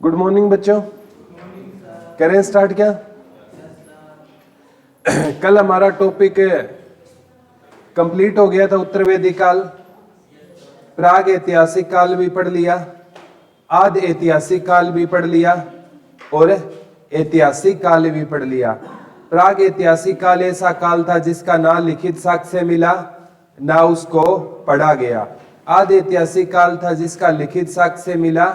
Good morning बच्चों। करें start क्या? कल हमारा टॉपिक कंप्लीट हो गया था, उत्तर वैदिक काल। प्राग ऐतिहासिक काल भी पढ़ लिया, आद ऐतिहासिक काल भी पढ़ लिया और ऐतिहासिक काल भी पढ़ लिया। प्राग ऐतिहासिक काल ऐसा काल था जिसका ना लिखित साक्ष्य मिला ना उसको पढ़ा गया। आद ऐतिहासिक काल था जिसका लिखित साक्ष्य मिला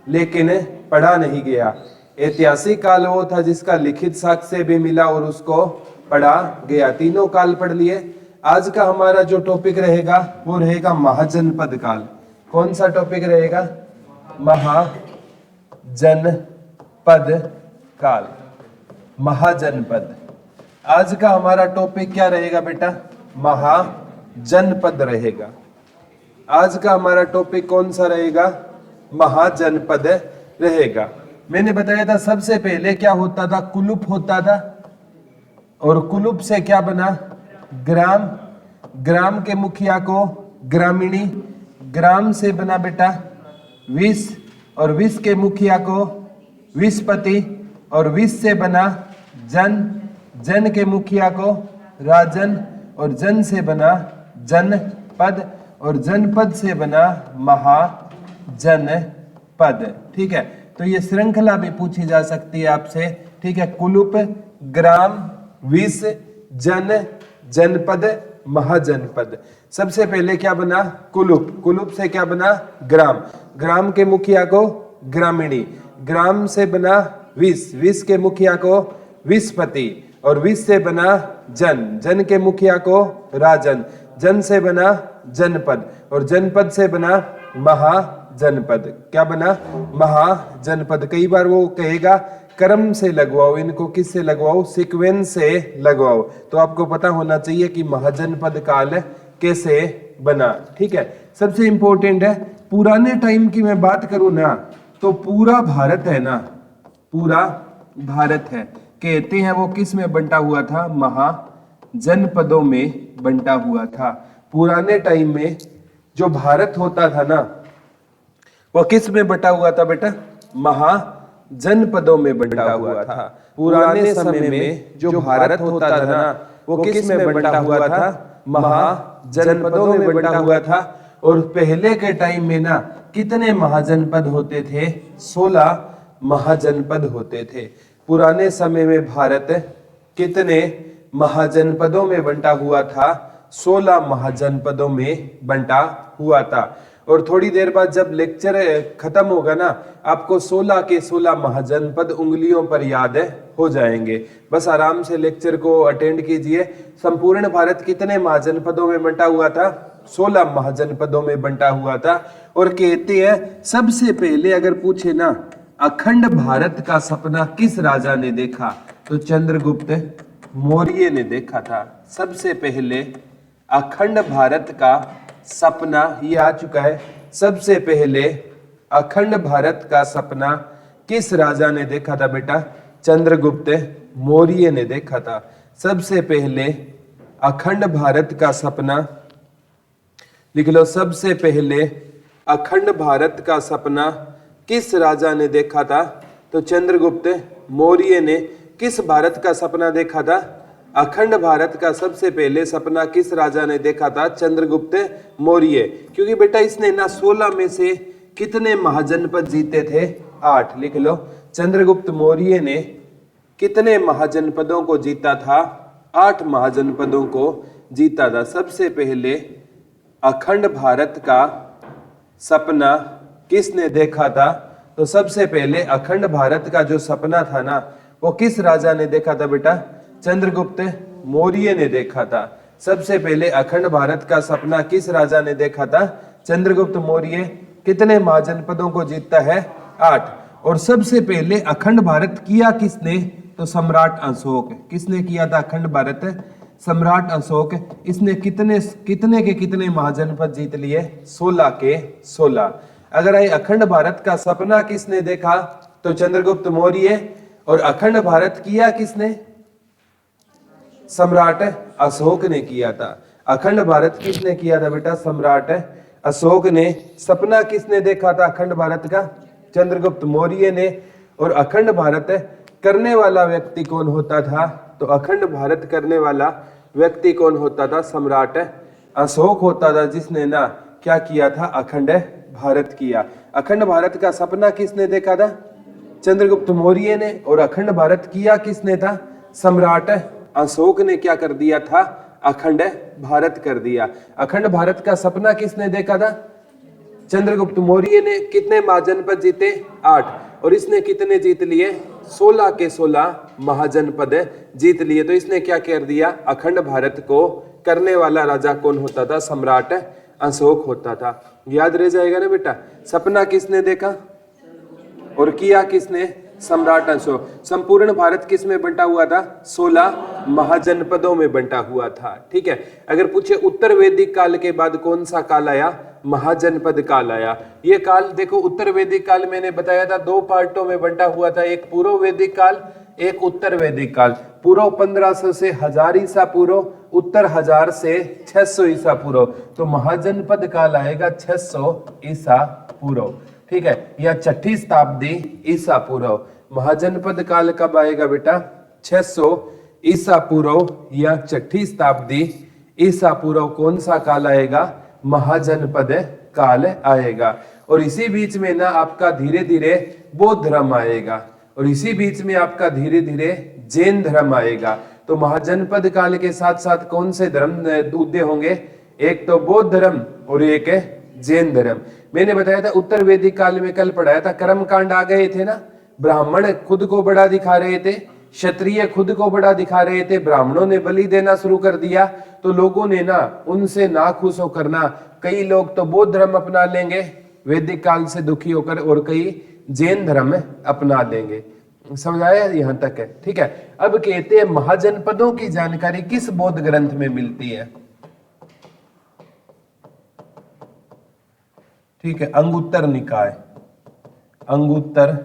लेकिन पढ़ा नहीं गया। ऐतिहासिक काल वो था जिसका लिखित साक्ष्य भी मिला और उसको पढ़ा गया। तीनों काल पढ़ लिए। आज का हमारा जो टॉपिक रहेगा वो रहेगा महाजनपद काल। कौन सा टॉपिक रहेगा? महाजनपद काल। महाजनपद। आज का हमारा टॉपिक क्या रहेगा बेटा? महाजनपद रहेगा। आज का हमारा टॉपिक कौन सा रहेगा? महाजनपद रहेगा। मैंने बताया था सबसे पहले क्या होता था? कुलूप होता था और कुलूप से क्या बना? ग्राम। ग्राम के मुखिया को ग्रामीणी। ग्राम से बना बेटा विस और विस के मुखिया को विसपति और विस से बना जन। जन के मुखिया को राजन और जन से बना जनपद और जनपद से बना महाजनपद। ठीक है, तो ये श्रृंखला भी पूछी जा सकती है आपसे। ठीक है, कुलूप, ग्राम, विस, जन, जनपद, महाजनपद। सबसे पहले क्या बना? कुलूप। कुलूप से क्या बना? ग्राम। ग्राम के मुखिया को ग्रामीणी। ग्राम से बना विस। विस के मुखिया को विसपति और विस से बना जन। जन के मुखिया को राजन। जन से बना जनपद और जनपद से बना महाजनपद। क्या बना? महाजनपद। कई बार वो कहेगा क्रम से लगवाओ, इनको किससे लगवाओ? सीक्वेंस से लगवाओ। तो आपको पता होना चाहिए कि महाजनपद काल कैसे बना। ठीक है, सबसे इंपॉर्टेंट है पुराने टाइम की मैं बात करूं ना तो पूरा भारत है ना, पूरा भारत है, कहते हैं वो किस में बंटा हुआ था? महाजनपदों में बंटा हुआ था। पुराने टाइम में जो भारत होता था ना वो किस में बंटा हुआ था बेटा? महाजनपदों में बंटा हुआ था। पुराने समय में जो भारत होता था ना वो किस में बंटा हुआ था? महाजनपदों में बंटा हुआ था। और पहले के टाइम में ना कितने महाजनपद होते थे? 16 महाजनपद होते थे। पुराने समय में भारत कितने महाजनपदों में बंटा हुआ था? 16 महाजनपदों में बंटा हुआ था। और थोड़ी देर बाद जब लेक्चर खत्म होगा ना आपको 16 के 16 महाजनपद उंगलियों पर याद हो जाएंगे। बस आराम से लेक्चर को अटेंड कीजिए। संपूर्ण भारत कितने महाजनपदों में बंटा हुआ था? 16 महाजनपदों में बंटा हुआ था। और कहते हैं सबसे पहले अगर पूछे ना अखंड भारत का सपना किस राजा ने देखा तो चंद्रगुप्त मौर्य ने देखा था। सबसे पहले अखंड भारत का सपना, ये आ चुका है। सबसे पहले अखंड भारत का सपना किस राजा ने देखा था बेटा? चंद्रगुप्त मौर्य ने देखा था। सबसे पहले अखंड भारत का सपना लिख लो। सबसे पहले अखंड भारत का सपना किस राजा ने देखा था? तो चंद्रगुप्त मौर्य ने। किस भारत का सपना देखा था? अखंड भारत का सबसे पहले सपना किस राजा ने देखा था? चंद्रगुप्त मौर्य। क्योंकि बेटा इसने ना 16 में से कितने महाजनपद जीते थे? 8। लिख लो, चंद्रगुप्त मौर्य ने कितने महाजनपदों को जीता था? 8 महाजनपदों को जीता था। सबसे पहले अखंड भारत का सपना किसने देखा था? तो सबसे पहले अखंड भारत का जो सपना था ना वो किस राजा ने देखा था बेटा? चंद्रगुप्त मौर्य ने देखा था। सबसे पहले अखंड भारत का सपना किस राजा ने देखा था? चंद्रगुप्त मौर्य। कितने महाजनपदों को जीतता है? 8। और सबसे पहले अखंड भारत किया किसने? तो सम्राट अशोक। किसने किया था अखंड भारत? सम्राट अशोक। इसने कितने के कितने महाजनपद जीत लिए? 16 के 16। अगर ये अखंड भारत का सपना किसने देखा तो चंद्रगुप्त मौर्य। और अखंड भारत किया किसने? सम्राट अशोक ने किया था। अखंड भारत किसने किया था बेटा? सम्राट अशोक ने। सपना किसने देखा था अखंड भारत का? चंद्रगुप्त मौर्य ने। और अखंड भारत करने वाला व्यक्ति कौन होता था? तो अखंड भारत करने वाला व्यक्ति कौन होता था? सम्राट अशोक होता था, जिसने ना क्या किया था? अखंड भारत किया। अखंड भारत का सपना किसने देखा था? चंद्रगुप्त मौर्य ने। और अखंड भारत किया किसने था? सम्राट अशोक ने क्या कर दिया था? अखंड भारत कर दिया। अखंड भारत का सपना किसने देखा था? चंद्रगुप्त मौर्य ने। कितने महाजनपद जीते? 8। और इसने कितने जीत लिए? 16 के 16 महाजनपद जीत लिए। तो इसने क्या कर दिया? अखंड भारत को करने वाला राजा कौन होता था? सम्राट अशोक होता था। याद रह जाएगा ना बेटा? सपना किसने देखा और किया किसने? सम्राट अशोक। संपूर्ण भारत किस में बंटा हुआ था? 16 महाजनपदों में बंटा हुआ था। ठीक है। अगर पूछे उत्तर वैदिक काल के बाद कौन सा काल आया? महाजनपद काल आया। ये काल देखो, उत्तर वैदिक काल मैंने बताया था 2 पार्टों में बंटा हुआ था, एक पूर्व वैदिक काल, एक उत्तर वैदिक काल। पूर्व 1500 से 1000 ईसा पूर्व, उत्तर 1000 से 600 ईसा पूर्व। तो महाजनपद काल आएगा 600 ईसा पूर्व। ठीक है, या 6ठी शताब्दी ईसा पूर्व। महाजनपद काल कब आएगा बेटा? 600 ईसा पूर्व या 6ठी शताब्दी ईसा पूर्व। कौन सा काल आएगा? महाजनपद काल आएगा। और इसी बीच में ना आपका धीरे धीरे बौद्ध धर्म आएगा, और इसी बीच में आपका धीरे धीरे जैन धर्म आएगा। तो महाजनपद काल के साथ साथ कौन से धर्म उदय होंगे? एक तो बौद्ध धर्म और एक है जैन धर्म। मैंने बताया था उत्तर वैदिक काल में कल पढ़ाया था, कर्म कांड आ गए थे ना। ब्राह्मण खुद को बड़ा दिखा रहे थे, क्षत्रिय खुद को बड़ा दिखा रहे थे, ब्राह्मणों ने बलि देना शुरू कर दिया। तो लोगों ने ना उनसे नाखुश होकर ना कई लोग तो बौद्ध धर्म अपना लेंगे वैदिक काल से दुखी होकर, और कई जैन धर्म अपना लेंगे। समझ आया यहां तक है? ठीक है। अब कहते हैं महाजनपदों की जानकारी किस बौद्ध ग्रंथ में मिलती है? ठीक है, अंगुत्तर निकाय। अंगुत्तर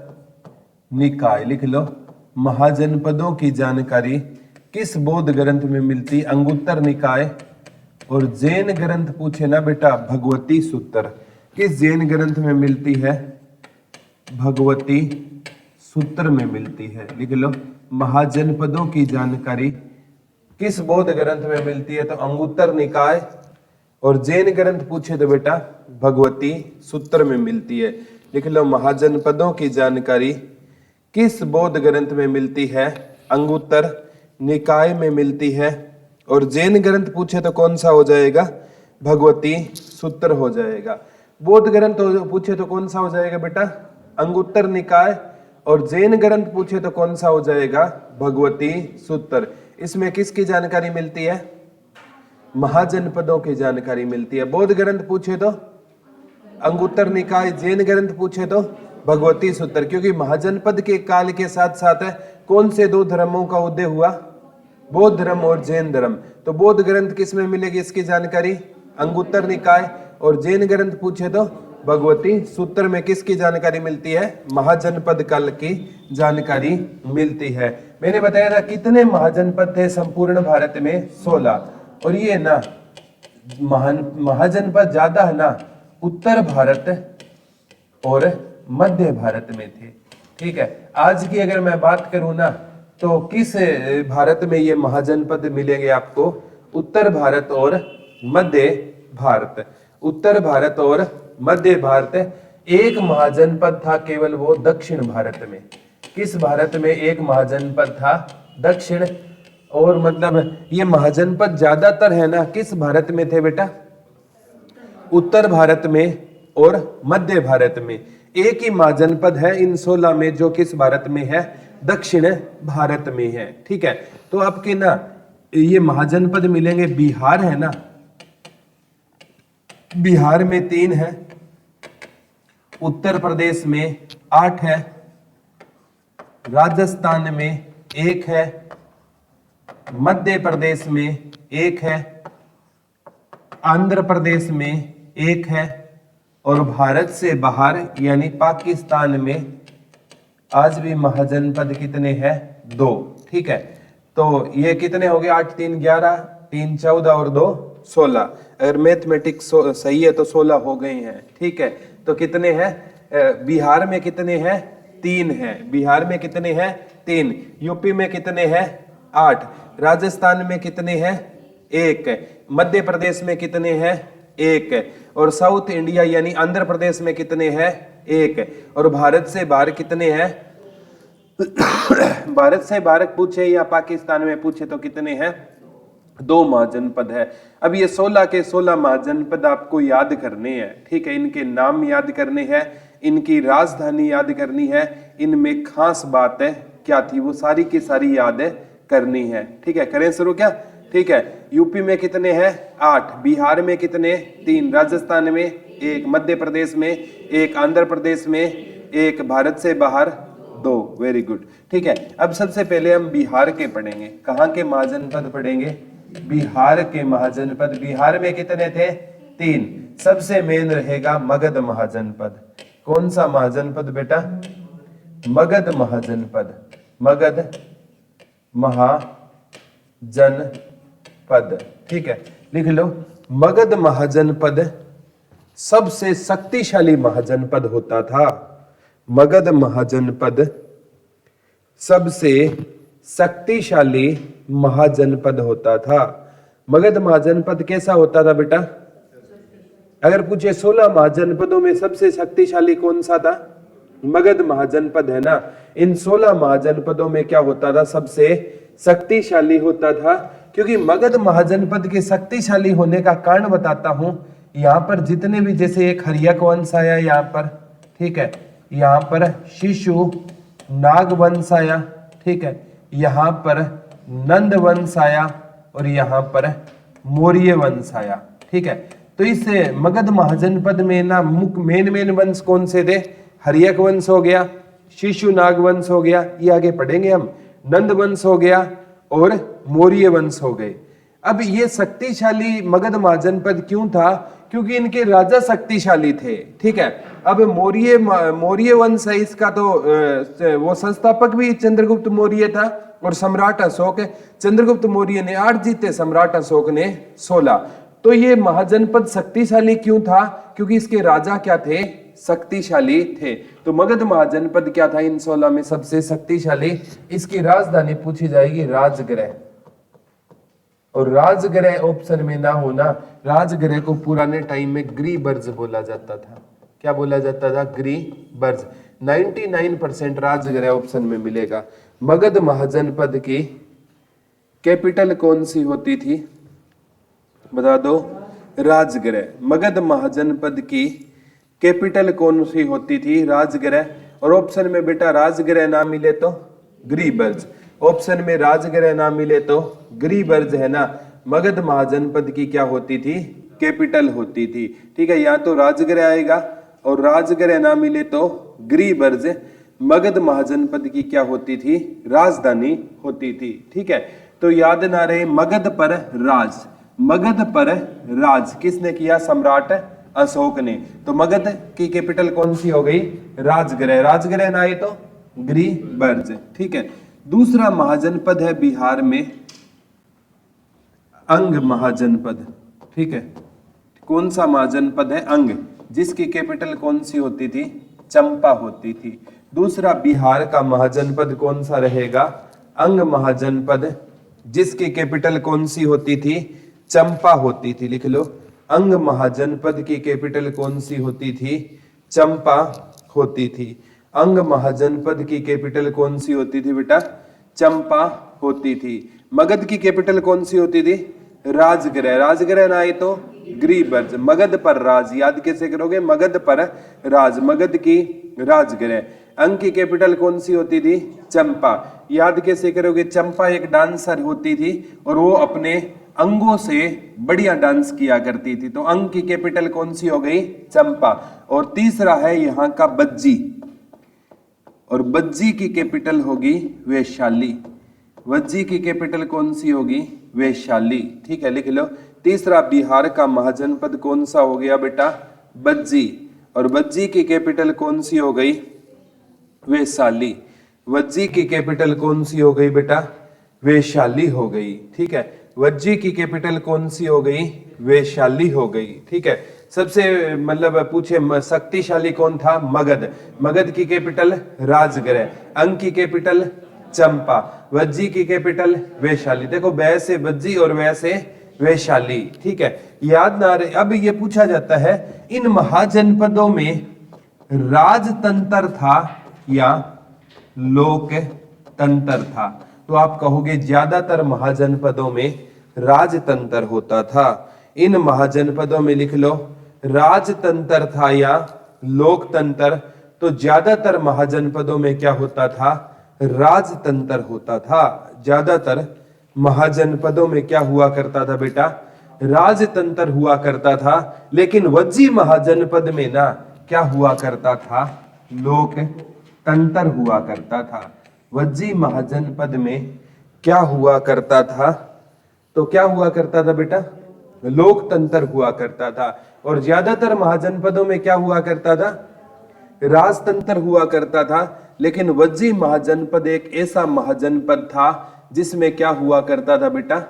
निकाय लिख लो। महाजनपदों की जानकारी किस बौद्ध ग्रंथ में मिलती? अंगुत्तर निकाय। और जैन ग्रंथ पूछे ना बेटा, भगवती सूत्र किस जैन ग्रंथ में मिलती है? भगवती सूत्र में मिलती है। लिख लो, महाजनपदों की जानकारी किस बौद्ध ग्रंथ में मिलती है? तो अंगुत्तर निकाय। और जैन ग्रंथ पूछे तो बेटा भगवती सूत्र में मिलती है। लिख लो, महाजनपदों की जानकारी किस बौद्ध ग्रंथ में मिलती है? अंगुत्तर निकाय में मिलती है। और जैन ग्रंथ पूछे तो कौन सा हो जाएगा? भगवती सूत्र हो जाएगा। बौद्ध ग्रंथ पूछे तो कौन सा हो जाएगा बेटा? अंगुत्तर निकाय। और जैन ग्रंथ पूछे तो कौन सा हो जाएगा? भगवती सूत्र। इसमें किसकी जानकारी मिलती है? महाजनपदों की जानकारी मिलती है। बौद्ध ग्रंथ पूछे तो अंगुत्तर निकाय, जैन ग्रंथ पूछे तो भगवती सूत्र। क्योंकि महाजनपद के काल के साथ साथ कौन से 2 धर्मों का उदय हुआ? बौद्ध धर्म और जैन धर्म। तो बौद्ध ग्रंथ किस में मिलेगी इसकी जानकारी? अंगुत्तर निकाय। और जैन ग्रंथ पूछे तो भगवती सूत्र में किसकी जानकारी मिलती है? महाजनपद काल की जानकारी मिलती है। मैंने बताया था कितने महाजनपद थे संपूर्ण भारत में? 16। और ये ना महाजनपद ज्यादा है ना उत्तर भारत और मध्य भारत में थे। ठीक है। आज की अगर मैं बात करूं ना, तो किस भारत में ये महाजनपद मिलेंगे आपको? उत्तर भारत और मध्य भारत। उत्तर भारत और मध्य भारत। एक महाजनपद था केवल, वो दक्षिण भारत में। किस भारत में एक महाजनपद था? दक्षिण। और मतलब ये महाजनपद ज्यादातर है ना किस भारत में थे बेटा? उत्तर भारत में और मध्य भारत में। एक ही महाजनपद है इन 16 में जो किस भारत में है? दक्षिण भारत में है। ठीक है। तो आपके ना ये महाजनपद मिलेंगे। बिहार है ना, बिहार में 3 है, उत्तर प्रदेश में 8 है, राजस्थान में 1 है, मध्य प्रदेश में 1 है, आंध्र प्रदेश में 1 है, और भारत से बाहर यानी पाकिस्तान में आज भी महाजनपद कितने हैं? 2। ठीक है। तो ये कितने हो गए? 8 3 11, 3 14 और 2 16। अगर मैथमेटिक्स सही है तो 16 हो गए हैं। ठीक है। तो कितने हैं? बिहार में कितने हैं? 3 हैं। बिहार में कितने हैं? 3। यूपी में कितने हैं? 8। राजस्थान में कितने हैं? 1। मध्य प्रदेश में कितने हैं? 1। और साउथ इंडिया यानी आंध्र प्रदेश में कितने हैं? 1। और भारत से बाहर कितने हैं? भारत से बाहर पूछे या पाकिस्तान में पूछे तो कितने हैं? 2 महाजनपद है। अब ये 16 के 16 महाजनपद आपको याद करने हैं, ठीक है। इनके नाम याद करने हैं, इनकी राजधानी याद करनी है, इनमें खास बात है क्या थी वो सारी की सारी याद करनी है, ठीक है। करें शुरू क्या? ठीक है। यूपी में कितने हैं? 8। बिहार में कितने? 3। राजस्थान में 1। मध्य प्रदेश में 1। आंध्र प्रदेश में 1। भारत से बाहर 2। वेरी गुड, ठीक है। अब सबसे पहले हम बिहार के पढ़ेंगे। कहाँ के महाजनपद पढ़ेंगे? बिहार के महाजनपद। बिहार में कितने थे? 3। सबसे मेन रहेगा मगध महाजनपद। कौन सा महाजनपद बेटा? मगध महाजनपद। मगध महाजनपद, ठीक है। लिख लो, मगध महाजनपद सबसे शक्तिशाली महाजनपद होता था। मगध महाजनपद सबसे शक्तिशाली महाजनपद होता था। मगध महाजनपद कैसा होता था बेटा? अगर पूछे 16 महाजनपदों में सबसे शक्तिशाली कौन सा था? मगध महाजनपद है ना। इन 16 महाजनपदों में क्या होता था? सबसे शक्तिशाली होता था। क्योंकि मगध महाजनपद के शक्तिशाली होने का कारण बताता हूं। यहाँ पर जितने भी, जैसे एक हर्यक वंश आया यहाँ पर, ठीक है। यहाँ पर शिशु नाग वंश आया, ठीक है। यहाँ पर नंद वंश आया और यहाँ पर मौर्य वंश आया, ठीक है। तो इस मगध महाजनपद में ना मेन वंश कौन से थे? हर्यक वंश हो गया, शिशु नाग वंश हो गया, ये आगे पढ़ेंगे हम, नंद वंश हो गया और मौर्य वंश हो गए। अब ये शक्तिशाली मगध महाजनपद क्यों था? क्योंकि इनके राजा शक्तिशाली थे, ठीक है। अब मौर्य वंश है, इसका तो वो संस्थापक भी चंद्रगुप्त मौर्य था और सम्राट अशोक। चंद्रगुप्त मौर्य ने 8 जीते, सम्राट अशोक ने 16। तो ये महाजनपद शक्तिशाली क्यों था? क्योंकि इसके राजा क्या थे? शक्तिशाली थे। तो मगध महाजनपद क्या था इन 16 में? सबसे शक्तिशाली। इसकी राजधानी पूछी जाएगी राजगृह। और राजगृह ऑप्शन में ना होना, राजगृह को पुराने टाइम में गृहबर्ज बोला जाता था। क्या बोला जाता था? गृहबर्ज। 99% राजगृह ऑप्शन में मिलेगा। मगध महाजनपद की कैपिटल कौन सी होती थी? बता दो। राजगृह। मगध महाजनपद की कैपिटल कौन सी होती थी? राजगृह। और ऑप्शन में बेटा राजगृह ना मिले तो गृहबर्ज। ऑप्शन में राजगृह ना मिले तो गृहबर्ज है ना। मगध महाजनपद की क्या होती थी? कैपिटल होती थी, ठीक है। या तो राजगृह आएगा और राजगृह ना मिले तो गृहबर्ज। मगध महाजनपद की क्या होती थी? राजधानी होती थी, ठीक है। तो याद ना रहे, मगध पर राज। मगध पर राज किसने किया? सम्राट अशोक ने। तो मगध की कैपिटल कौन सी हो गई? राजगृह। राजगृह ना आए तो गृहबर्ज, ठीक है। दूसरा महाजनपद है बिहार में अंग महाजनपद, ठीक है। कौन सा महाजनपद है? अंग, जिसकी कैपिटल कौन सी होती थी? चंपा होती थी। दूसरा बिहार का महाजनपद कौन सा रहेगा? अंग महाजनपद, जिसकी कैपिटल कौन सी होती थी? चंपा होती थी। लिख लो, अंग महाजनपद की कैपिटल कौन सी होती थी? चंपा होती थी। अंग महाजनपद की कैपिटल कौन सी होती थी बेटा? चंपा होती थी। मगध की कैपिटल कौन सी होती थी? राजगृह। राजगृह ना आए तो गृहबर्ज। मगध पर राज, याद कैसे करोगे? मगध पर राज, मगध की राजगृह। अंग की कैपिटल कौन सी होती थी? चंपा। याद कैसे करोगे? चंपा एक डांसर होती थी और वो अपने अंगों से बढ़िया डांस किया करती थी। तो अंग की कैपिटल कौन सी हो गई? चंपा। और तीसरा है यहाँ का बज्जी, और बज्जी की कैपिटल होगी वैशाली। वज्जी की कैपिटल कौन सी होगी? वैशाली, ठीक है। लिख लो, तीसरा बिहार का महाजनपद कौन सा हो गया बेटा? बज्जी। और बज्जी की कैपिटल कौन सी हो गई? वैशाली। वज्जी की कैपिटल कौन सी हो गई बेटा? वैशाली हो गई, ठीक है। वज्जी की कैपिटल कौन सी हो गई? वैशाली हो गई, ठीक है। सबसे मतलब पूछे शक्तिशाली कौन था? मगध। मगध की कैपिटल राजगृह। अंग की कैपिटल चंपा। वज्जी की कैपिटल वैशाली। देखो वैसे वज्जी और वैसे वैशाली, ठीक है, याद ना रहे। अब ये पूछा जाता है इन महाजनपदों में राजतंत्र था या लोकतंत्र था? तो आप कहोगे ज्यादातर महाजनपदों में राजतंत्र होता था। इन महाजनपदों में लिख लो राजतंत्र था या लोकतंत्र। तो ज्यादातर महाजनपदों में क्या होता था? राजतंत्र होता था। ज्यादातर महाजनपदों में क्या हुआ करता था बेटा? राजतंत्र हुआ करता था। लेकिन वज्जी महाजनपद में ना क्या हुआ करता था? लोकतंत्र हुआ करता था। वज्जी महाजनपद में क्या हुआ करता था? तो क्या हुआ करता था बेटा? लोकतंत्र हुआ करता था। और ज्यादातर महाजनपदों में क्या हुआ करता था? राजतंत्र हुआ करता था। लेकिन वज्जी महाजनपद एक ऐसा महाजनपद था जिसमें क्या हुआ करता था बेटा?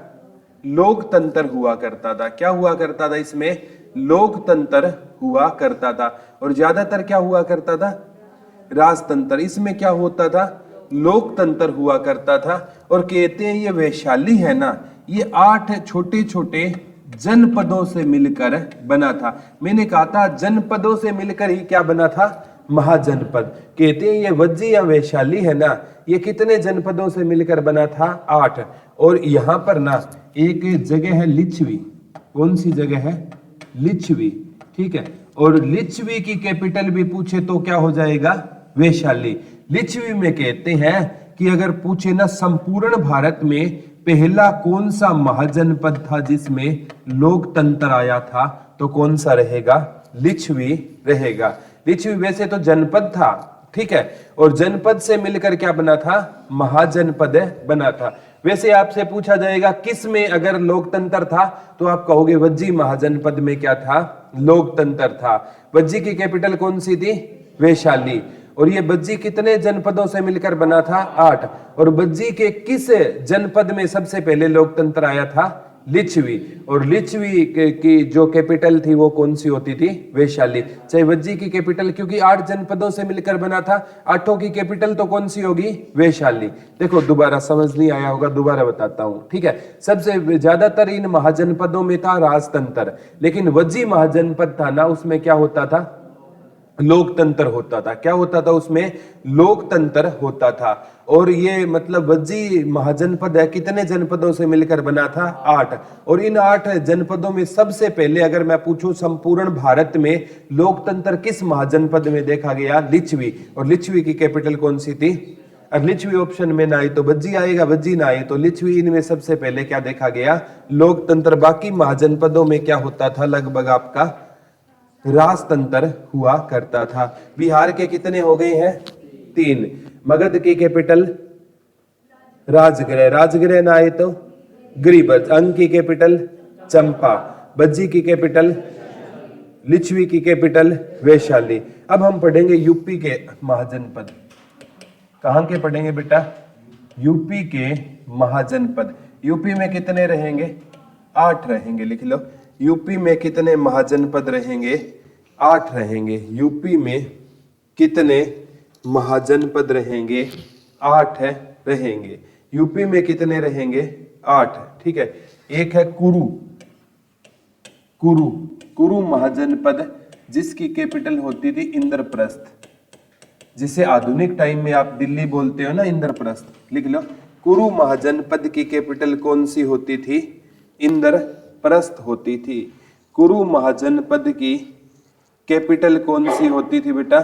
लोकतंत्र हुआ करता था। क्या हुआ करता था इसमें? लोकतंत्र हुआ करता था। और ज्यादातर क्या हुआ करता था? राजतंत्र। इसमें क्या होता था? लोकतंत्र हुआ करता था। और कहते हैं ये वैशाली है ना, ये 8 छोटे छोटे जनपदों से मिलकर बना था। मैंने कहा था जनपदों से मिलकर ही क्या बना था? महाजनपद। कहते हैं ये वज्जी या वैशाली है ना, ये कितने जनपदों से मिलकर बना था? 8। और यहां पर ना एक जगह है लिच्छवी। कौन सी जगह है? लिच्छवी, ठीक है। और लिच्छवी की कैपिटल भी पूछे तो क्या हो जाएगा? वैशाली। लिच्छवी में कहते हैं कि अगर पूछे ना संपूर्ण भारत में पहला कौन सा महाजनपद था जिसमें लोकतंत्र आया था, तो कौन सा रहेगा? लिच्छवी रहेगा। लिच्छवी वैसे तो जनपद था, ठीक है, और जनपद से मिलकर क्या बना था? महाजनपद बना था। वैसे आपसे पूछा जाएगा किस में अगर लोकतंत्र था, तो आप कहोगे वज्जी महाजनपद में क्या था? लोकतंत्र था। वज्जी की कैपिटल कौन सी थी? वैशाली। और ये वज्जी कितने जनपदों से मिलकर बना था? 8। और वज्जी के किस जनपद में सबसे पहले लोकतंत्र आया था? लिच्छवी। और लिच्छवी की जो कैपिटल थी वो कौन सी होती थी? वैशाली। चाहे वज्जी की कैपिटल, क्योंकि 8 जनपदों से मिलकर बना था, 8 की कैपिटल तो कौन सी होगी? वैशाली। देखो दोबारा समझ नहीं आया होगा, दोबारा बताता हूं, ठीक है। सबसे ज्यादातर इन महाजनपदों में था राजतंत्र, लेकिन वज्जी महाजनपद था ना, उसमें क्या होता था? लोकतंत्र होता था। क्या होता था उसमें? लोकतंत्र होता था। और ये मतलब वज्जी महाजनपद है कितने जनपदों से मिलकर बना था? 8। और इन 8 जनपदों में सबसे पहले अगर मैं पूछूं संपूर्ण भारत में लोकतंत्र किस महाजनपद में देखा गया? लिच्छवी। और लिच्छवी की कैपिटल कौन सी थी? अब लिच्छवी ऑप्शन में ना आए तो वज्जी आएगा, वज्जी ना आए तो लिच्छवी। इनमें सबसे पहले क्या देखा गया? लोकतंत्र। बाकी महाजनपदों में क्या होता था? लगभग आपका राजतंत्र हुआ करता था। बिहार के कितने हो गए हैं? 3। मगध की कैपिटल राजगृह। राजगृह ना आए तो गिरिब्रज। अंग की कैपिटल चंपा। बज्जी की कैपिटल लिच्छवी की कैपिटल वैशाली। अब हम पढ़ेंगे यूपी के महाजनपद। कहां के पढ़ेंगे बेटा? यूपी के महाजनपद। यूपी में कितने रहेंगे? 8 रहेंगे, लिख लो। यूपी में कितने महाजनपद रहेंगे? 8 रहेंगे। यूपी में कितने महाजनपद रहेंगे? 8 रहेंगे। यूपी में कितने रहेंगे? 8, ठीक है। एक है कुरु। कुरु, कुरु महाजनपद, जिसकी कैपिटल होती थी इंद्रप्रस्थ, जिसे आधुनिक टाइम में आप दिल्ली बोलते हो ना, इंद्रप्रस्थ, लिख लो। कुरु महाजनपद की कैपिटल कौन सी होती थी? इंद्रप्रस्थ होती थी। कुरु महाजनपद की कैपिटल कौन सी होती थी बेटा?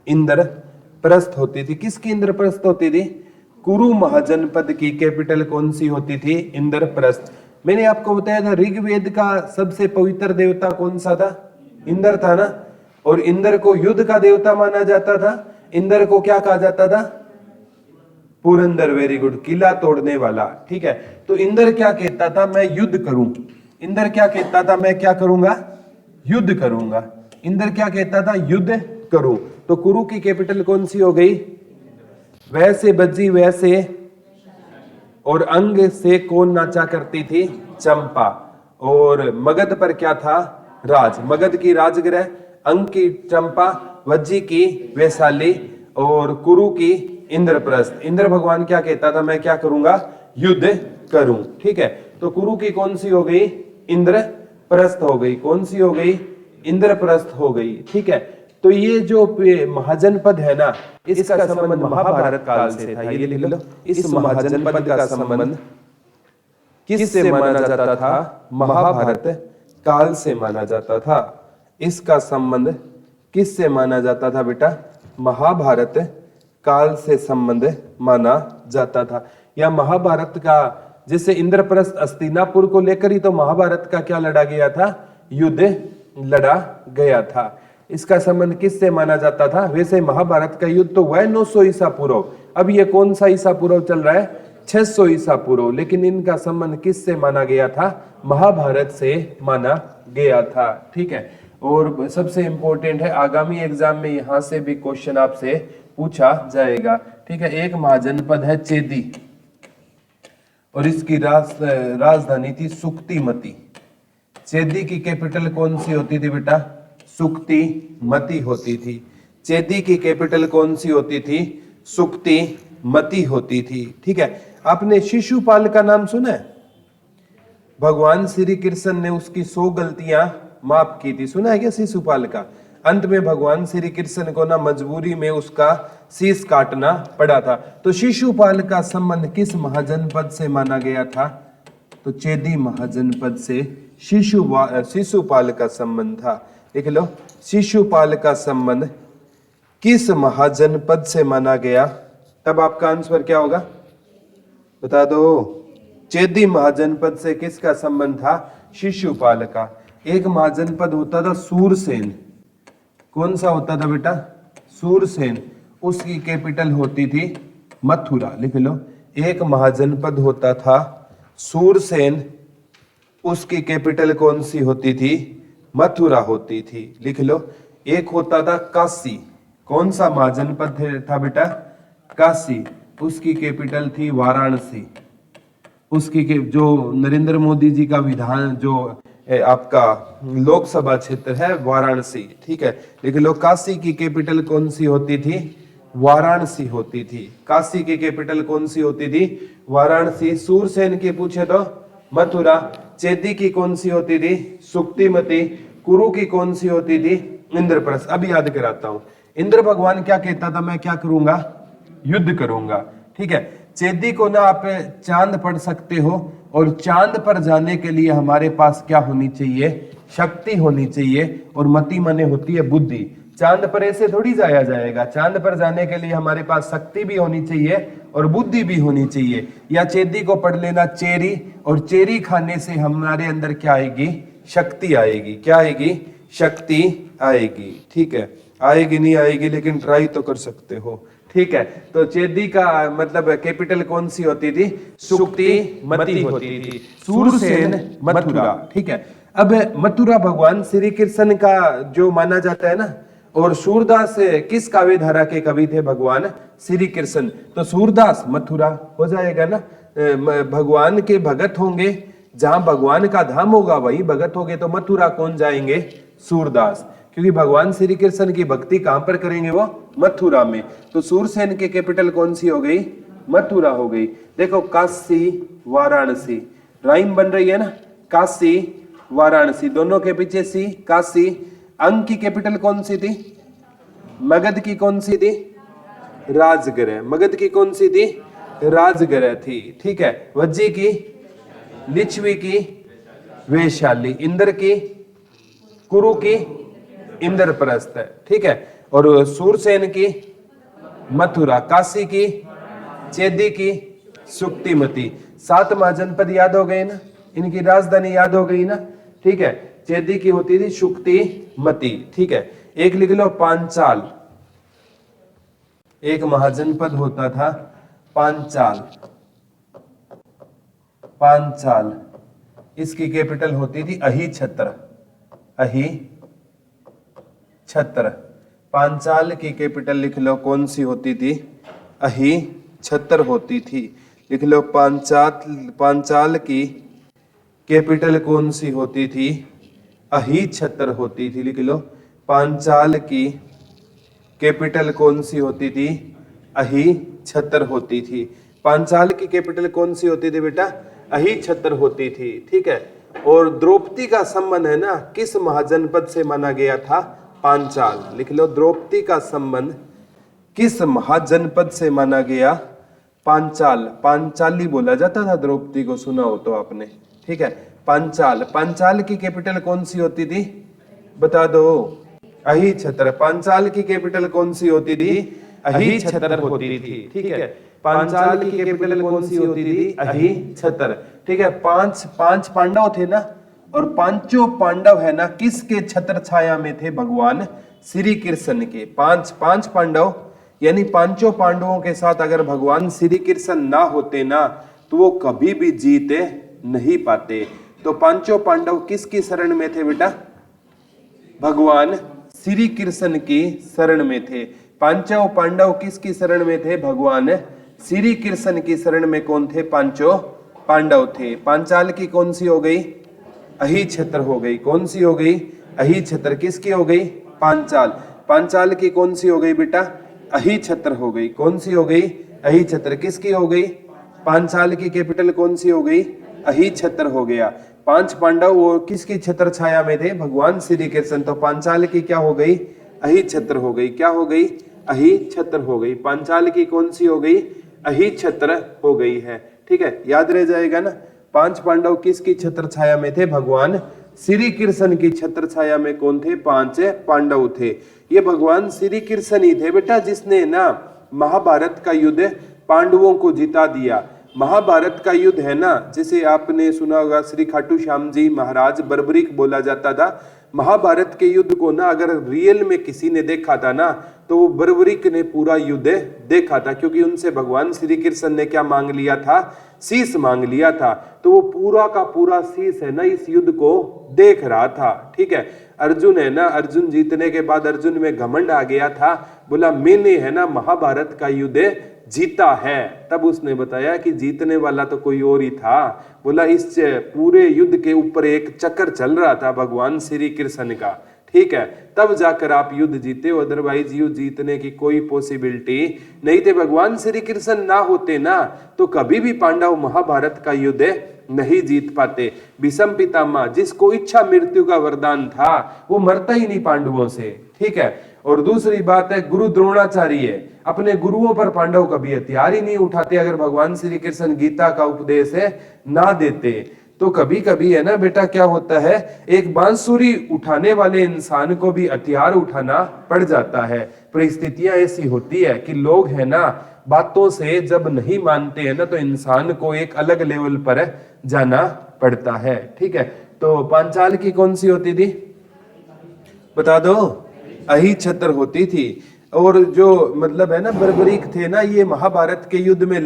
इंद्रप्रस्थ होती थी। किसकी इंद्रप्रस्थ होती थी? कुरु महाजनपद की कैपिटल कौन सी होती थी? इंद्रप्रस्थ। मैंने आपको बताया था ऋग्वेद का सबसे पवित्र देवता कौन सा था? इंद्र था ना। और इंद्र को युद्ध का देवता माना जाता था। इंद्र को क्या कहा जाता था? पुरंदर। वेरी गुड, किला तोड़ने वाला, ठीक है। तो इंद्र क्या कहता था? मैं युद्ध करूं। इंद्र क्या कहता था? मैं क्या करूंगा? युद्ध करूंगा। इंद्र क्या कहता था? युद्ध करूं। तो कुरु की कैपिटल कौन सी हो गई? वैसे बज्जी वैसे। और अंग से कौन नाचा करती थी? चंपा। और मगध पर क्या था? राज, मगध की राजगृह, अंक की चंपा, वज्जी की वैशाली और कुरु की इंद्रप्रस्थ। इंद्र भगवान क्या कहता था, मैं क्या करूंगा, युद्ध करूं। ठीक है, तो कुरु की कौन सी हो गई, इंद्रप्रस्थ हो गई। कौन सी हो गई, इंद्रप्रस्थ हो गई। ठीक है, तो ये जो महाजनपद है ना, इसका संबंध महाभारत काल से था। ये लिख लो, इस महाजनपद का संबंध किससे माना जाता था, महाभारत काल से माना जाता था। इसका संबंध किससे माना जाता था बेटा, महाभारत काल से संबंध माना जाता था। या महाभारत का, जैसे इंद्रप्रस्थ हस्तिनापुर को लेकर ही तो महाभारत का क्या लड़ा गया था, युद्ध लड़ा गया था। इसका संबंध किससे माना जाता था। वैसे महाभारत का युद्ध तो वह 900 ईसा पूर्व, अब ये कौन सा ईसा पूर्व चल रहा है, 600 ईसा पूर्व, लेकिन इनका संबंध किससे माना गया था, महाभारत से माना गया था। ठीक है, और सबसे इंपॉर्टेंट है, आगामी एग्जाम में यहां से भी क्वेश्चन आपसे पूछा जाएगा। ठीक है, एक महाजनपद है चेदी और इसकी राजधानी थी सुक्तिमती। चेदी की कैपिटल कौन सी होती थी बेटा, सुक्तिमती होती थी। चेदी की कैपिटल कौन सी होती थी, सुक्तिमती होती थी। ठीक है, आपने शिशुपाल का नाम सुना है, भगवान श्री कृष्ण ने उसकी 100 गलतियां माफ की थी, सुना है क्या शिशुपाल का। अंत में भगवान श्री कृष्ण को ना मजबूरी में उसका शीश काटना पड़ा था। तो शिशुपाल का संबंध किस महाजनपद से माना गया था, तो चेदी महाजनपद से शिशुपाल का संबंध था। देख लो, शिशुपाल का संबंध किस महाजनपद से माना गया, तब आपका आंसर क्या होगा, बता दो। चेदी महाजनपद से किसका संबंध था, शिशुपाल का। एक महाजनपद होता था सूरसेन, कौन सा होता था बेटा, सूरसेन, उसकी कैपिटल होती थी मथुरा। लिख लो, एक महाजनपद होता था सूरसेन, उसकी कैपिटल कौन सी होती थी, मथुरा होती थी। लिख लो, एक होता था काशी, कौन सा महाजनपद था बेटा, काशी, उसकी कैपिटल थी वाराणसी। उसकी जो नरेंद्र मोदी जी का विधान जो आपका लोकसभा क्षेत्र है वाराणसी। ठीक है, लिख लो, काशी की कैपिटल कौन सी होती थी, वाराणसी होती थी। काशी की कैपिटल कौन सी होती थी, वाराणसी। सूरसेन की पूछे तो मथुरा। चेदी की कौन सी होती थी, सुक्तिमती। कुरु की कौन सी होती थी, इंद्रप्रस्थ। अब याद कराता हूं, इंद्र भगवान क्या कहता था, मैं क्या करूंगा, युद्ध करूंगा। ठीक है, चेदी को ना आप चांद पढ़ सकते हो, और चांद पर जाने के लिए हमारे पास क्या होनी चाहिए, शक्ति होनी चाहिए, और मति मने होती है बुद्धि। चांद पर ऐसे थोड़ी जाया जाएगा, चांद पर जाने के लिए हमारे पास शक्ति भी होनी चाहिए और बुद्धि भी होनी चाहिए। या चेदी को पढ़ लेना चेरी, और चेरी खाने से हमारे अंदर क्या आएगी, शक्ति आएगी। क्या आएगी, शक्ति आएगी। ठीक है, आएगी नहीं आएगी, लेकिन ट्राई तो कर सकते हो। ठीक है, तो चेदी का मतलब कैपिटल कौन सी होती थी, सुक्तिमती होती थी। सूरसेन मथुरा। ठीक है, अब मथुरा भगवान श्री कृष्ण का जो माना जाता है ना, और सूरदास किस काव्य धारा के कवि थे, भगवान श्री कृष्ण, तो सूरदास मथुरा हो जाएगा ना। भगवान के भगत होंगे, जहां भगवान का धाम होगा वही भगत होंगे, तो मथुरा कौन जाएंगे, सूरदास, क्योंकि भगवान श्री कृष्ण की भक्ति कहां पर करेंगे, वो मथुरा में। तो सूरसेन के कैपिटल कौन सी हो गई, मथुरा हो गई। देखो, काशी वाराणसी, राइम बन रही है ना, काशी वाराणसी, दोनों के पीछे सी, काशी। अंक की कैपिटल कौन सी थी, मगध की कौन सी थी, राजगृह। मगध की कौन सी थी, राजगृह थी। ठीक है, वज्जी की, लिच्छवी की, वैशाली। इंद्र की, कुरु की, इंद्रप्रस्थ। ठीक है, और सूरसेन की मथुरा, काशी की, चेदी की, सुक्तिमती। 7 महाजनपद याद हो गए ना, इनकी राजधानी याद हो गई ना। ठीक है, चेदी की होती थी सुक्तिमती। ठीक है, एक लिख लो पांचाल, एक महाजनपद होता था पांचाल। पांचाल, इसकी कैपिटल होती थी अहिछत्र। अहिछत्र, पांचाल की कैपिटल लिख लो कौन सी होती थी, अहिछत्र होती थी। लिख लो, पांचाल की कैपिटल कौन सी होती थी, अही छतर होती थी, लिख लो। पांचाल की कैपिटल कौन सी होती थी? अही छतर होती थी। पांचाल की कैपिटल कौन सी होती थी बेटा? अही छतर होती थी, ठीक है। और द्रौपदी का संबंध है ना किस महाजनपद से माना गया था? पांचाल। लिख लो, द्रौपदी का संबंध किस महाजनपद से माना गया? पांचाल। पांचाली बोला जाता था द्रौपदी को, सुना हो तो आपने, ठीक है। पांचाल। पांचाल की कैपिटल कौन सी होती थी? बता दो। अही छतर। पांचाल की कैपिटल कौन सी होती थी? अही छतर होती थी, ठीक है। पांचाल की कैपिटल कौन सी होती थी? अही छतर, ठीक है। पांच पांडव थे ना, और पांचों पांडव है ना किसके छत्र छाया में थे? भगवान श्री कृष्ण के। पांच पांडव यानी पांचों पांडवों के साथ अगर भगवान श्री कृष्ण ना होते ना तो वो कभी भी जीते नहीं पाते। तो पांचों पांडव किसकी शरण में थे बेटा? भगवान श्री कृष्ण की शरण में थे। पांचों पांडव किसकी शरण में थे? भगवान श्री कृष्ण की शरण में कौन थे? पांचों पांडव थे। पांचाल की कौन सी हो गई? अही छत्र हो गई। कौन सी हो गई? अही छत्र। किसकी हो गई? पांचाल। पांचाल की कौन सी हो गई बेटा? अही छत्र हो गई। कौन सी हो गई? अही छत्र। किसकी हो गई? पांचाल की कैपिटल कौन सी हो गई? अही छत्र हो गया। पांच पांडव वो किसकी छत्र छाया में थे? भगवान श्री कृष्ण। तो पांचाल की क्या हो गई? अही छत्र हो गई। क्या हो गई? अही छत्र हो गई। पांचाल की कौन सी हो गई? अही छत्र हो गई है, ठीक है। याद रह जाएगा ना। पांच पांडव किसकी छत्र छाया में थे? भगवान श्री कृष्ण की छत्र छाया में कौन थे? पांच पांडव थे। ये भगवान श्री कृष्ण ही थे बेटा जिसने ना महाभारत का युद्ध पांडवों को जिता दिया। महाभारत का युद्ध है ना, जैसे आपने सुना होगा श्री खाटू श्याम जी महाराज बर्बरीक बोला जाता था। महाभारत के युद्ध को ना अगर रियल में किसी ने देखा था ना तो वो बर्बरीक ने पूरा युद्ध देखा था, क्योंकि उनसे भगवान श्री कृष्ण ने क्या मांग लिया था? शीश मांग लिया था। तो वो पूरा का पूरा शीश है ना इस युद्ध को देख रहा था, ठीक है। अर्जुन है ना, अर्जुन जीतने के बाद अर्जुन में घमंड आ गया था, बोला मैंने है ना महाभारत का युद्ध जीता है। तब उसने बताया कि जीतने वाला तो कोई और ही था। बोला इस पूरे युद्ध के ऊपर एक चक्कर चल रहा था भगवान श्री कृष्ण का, ठीक है। तब जाकर आप युद्ध जीते हो, अदरवाइज युद्ध जीतने की कोई पॉसिबिलिटी नहीं थे। भगवान श्री कृष्ण ना होते ना तो कभी भी पांडव महाभारत का युद्ध नहीं जीत पाते। भीष्म पितामह जिसको इच्छा मृत्यु का वरदान था वो मरता ही नहीं पांडवों से, ठीक है। और दूसरी बात है गुरु द्रोणाचार्य अपने गुरुओं पर पांडव कभी हथियार ही नहीं उठाते। अगर भगवान श्री कृष्ण गीता का उपदेश ना देते तो कभी कभी है ना बेटा क्या होता है, एक बांसुरी उठाने वाले इंसान को भी हथियार उठाना पड़ जाता है। परिस्थितियां ऐसी होती है कि लोग है ना बातों से जब नहीं मानते हैं ना तो इंसान को एक अलग लेवल पर जाना पड़ता है, ठीक है। तो पांचाल की कौन सी होती थी? बता दो। अही छत्र होती थी। और जो मतलब है ना बर्बरीक थे ना, ये महाभारत के युद्ध में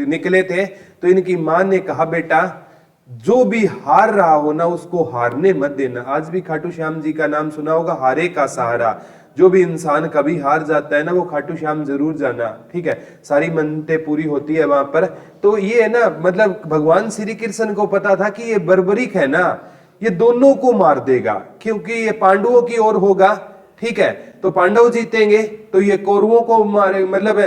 निकले थे। तो इनकी मां ने कहा बेटा जो भी हार रहा हो ना उसको हारने मत देना। आज भी खाटू श्याम जी का नाम सुना होगा, हारे का सहारा। जो भी इंसान कभी हार जाता है ना वो खाटू श्याम जरूर जाना, ठीक है। सारी मन्नतें पूरी होती है वहां पर। तो ये है ना मतलब भगवान श्री कृष्ण को पता था कि ये बर्बरीक है ना ये दोनों को मार देगा, क्योंकि ये पांडवों की ओर होगा, ठीक है। तो पांडव जीतेंगे तो ये कौरवों को मारे। मतलब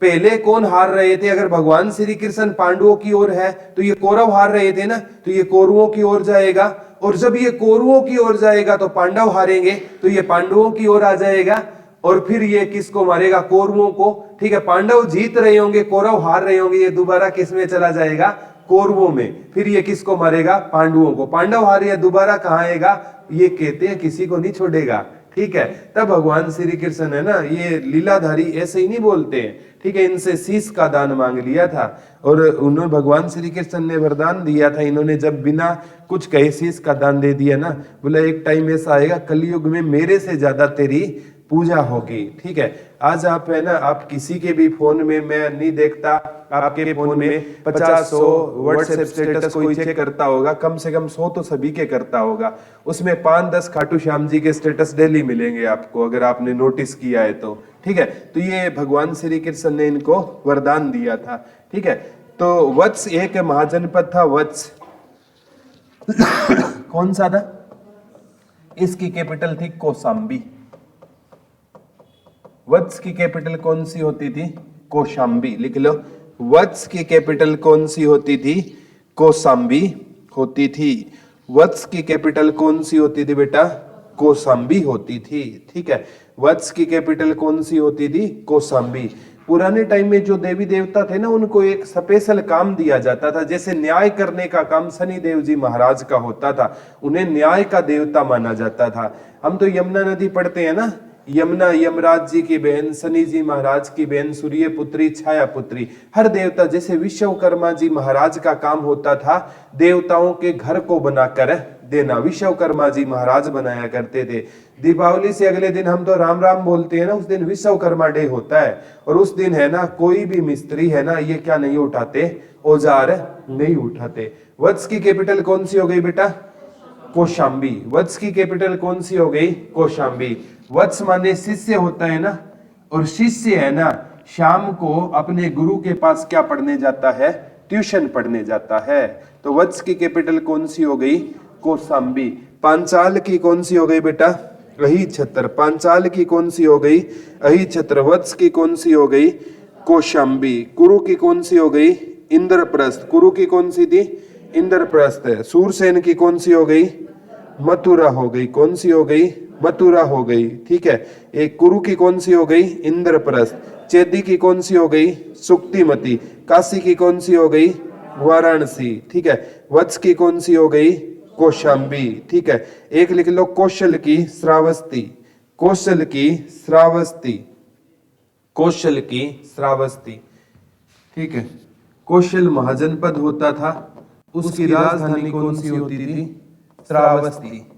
पहले कौन हार रहे थे? अगर भगवान श्री कृष्ण पांडवों की ओर है तो ये कौरव हार रहे थे ना, तो ये कौरवों की ओर जाएगा। और जब ये कौरवों की ओर जाएगा तो पांडव हारेंगे, तो ये पांडवों की ओर आ जाएगा। और फिर ये किसको मारेगा? कौरवों को, ठीक है। पांडव जीत रहे होंगे, कौरव हार रहे होंगे, ये दोबारा किस में चला जाएगा? कौरवों में। फिर ये किसको मारेगा? पांडवों को। पांडव हारे दोबारा कहां आएगा? ये कहते हैं किसी को नहीं छोड़ेगा, ठीक है। तब भगवान श्री कृष्ण है ना ये लीलाधारी ऐसे ही नहीं बोलते हैं, ठीक है। इनसे शीश का दान मांग लिया था और उन्होंने भगवान श्री कृष्ण ने वरदान दिया था। इन्होंने जब बिना कुछ कहे शीश का दान दे दिया ना, बोला एक टाइम ऐसा आएगा कलयुग में मेरे से ज्यादा तेरी पूजा होगी, ठीक है। आज आप है ना आप किसी के भी फोन में, मैं नहीं देखता आपके फोन में 50-100 व्हाट्सएप स्टेटस कोई चेक करता होगा, कम से कम 100 तो सभी के करता होगा। उसमें 5-10 खाटू श्याम जी के स्टेटस डेली मिलेंगे आपको, अगर आपने नोटिस किया है तो, ठीक है। तो ये भगवान श्री कृष्ण ने इनको वरदान दिया था, ठीक है। तो वत्स एक महाजनपद था, वत्स कौन सा था? इसकी कैपिटल थी कौशाम्बी। वत्स की कैपिटल कौन सी होती थी? कौशाम्बी। लिख लो, वत्स की कैपिटल कौन सी होती थी? कौशाम्बी होती थी। वत्स की कैपिटल कौन सी होती थी बेटा? कौशाम्बी होती थी। ठीक है, वत्स की कैपिटल कौन सी होती थी? कौशाम्बी। पुराने टाइम में जो देवी देवता थे ना, उनको एक स्पेशल काम दिया जाता था। जैसे न्याय करने का काम शनिदेव जी महाराज का होता था, उन्हें न्याय का देवता माना जाता था। हम तो यमुना नदी पढ़ते हैं ना, यमुना यमराज जी की बहन, शनि जी महाराज की बहन, सूर्य पुत्री, छाया पुत्री। हर देवता, जैसे विश्वकर्मा जी महाराज का काम होता था देवताओं के घर को बनाकर देना, विश्वकर्मा जी महाराज बनाया करते थे। दीपावली से अगले दिन हम तो राम राम बोलते हैं ना, उस दिन विश्वकर्मा डे होता है। और उस दिन है ना, कोई भी मिस्त्री है ना, ये क्या नहीं उठाते? औजार नहीं उठाते। वत्स की कैपिटल कौन सी हो गई बेटा? कौशाम्बी। वत्स की कैपिटल कौन सी हो गई? कौशाम्बी। वत्स माने शिष्य होता है ना, और शिष्य है ना शाम को अपने गुरु के पास क्या पढ़ने जाता है? ट्यूशन पढ़ने जाता है। तो वत्स की कैपिटल कौन सी हो गई? कौशाम्बी। पांचाल की कौन सी हो गई बेटा? अहिछत्र। पांचाल की कौन सी हो गई? अहिछत्र। वत्स की कौन सी हो गई? कौशाम्बी। कुरु की कौन सी हो गई? इंद्रप्रस्थ। कुरु की कौन सी थी? इंद्रप्रस्थ। सूरसेन की कौन सी हो गई? मथुरा हो गई। कौन सी हो गई? मथुरा हो गई। ठीक है, एक कुरु की कौन सी हो गई? इंद्रप्रस्थ। चेदी की कौन सी हो गई? सुक्तिमती। काशी की कौन सी हो गई? वाराणसी। ठीक है, वत्स की कौन सी हो गई? कौशाम्बी। ठीक है, एक लिख लो, कौशल की श्रावस्ती। कौशल की श्रावस्ती। कौशल की श्रावस्ती। ठीक है, कौशल महाजनपद होता था, उसकी राजधानी कौन सी होती थी? श्रावस्ती।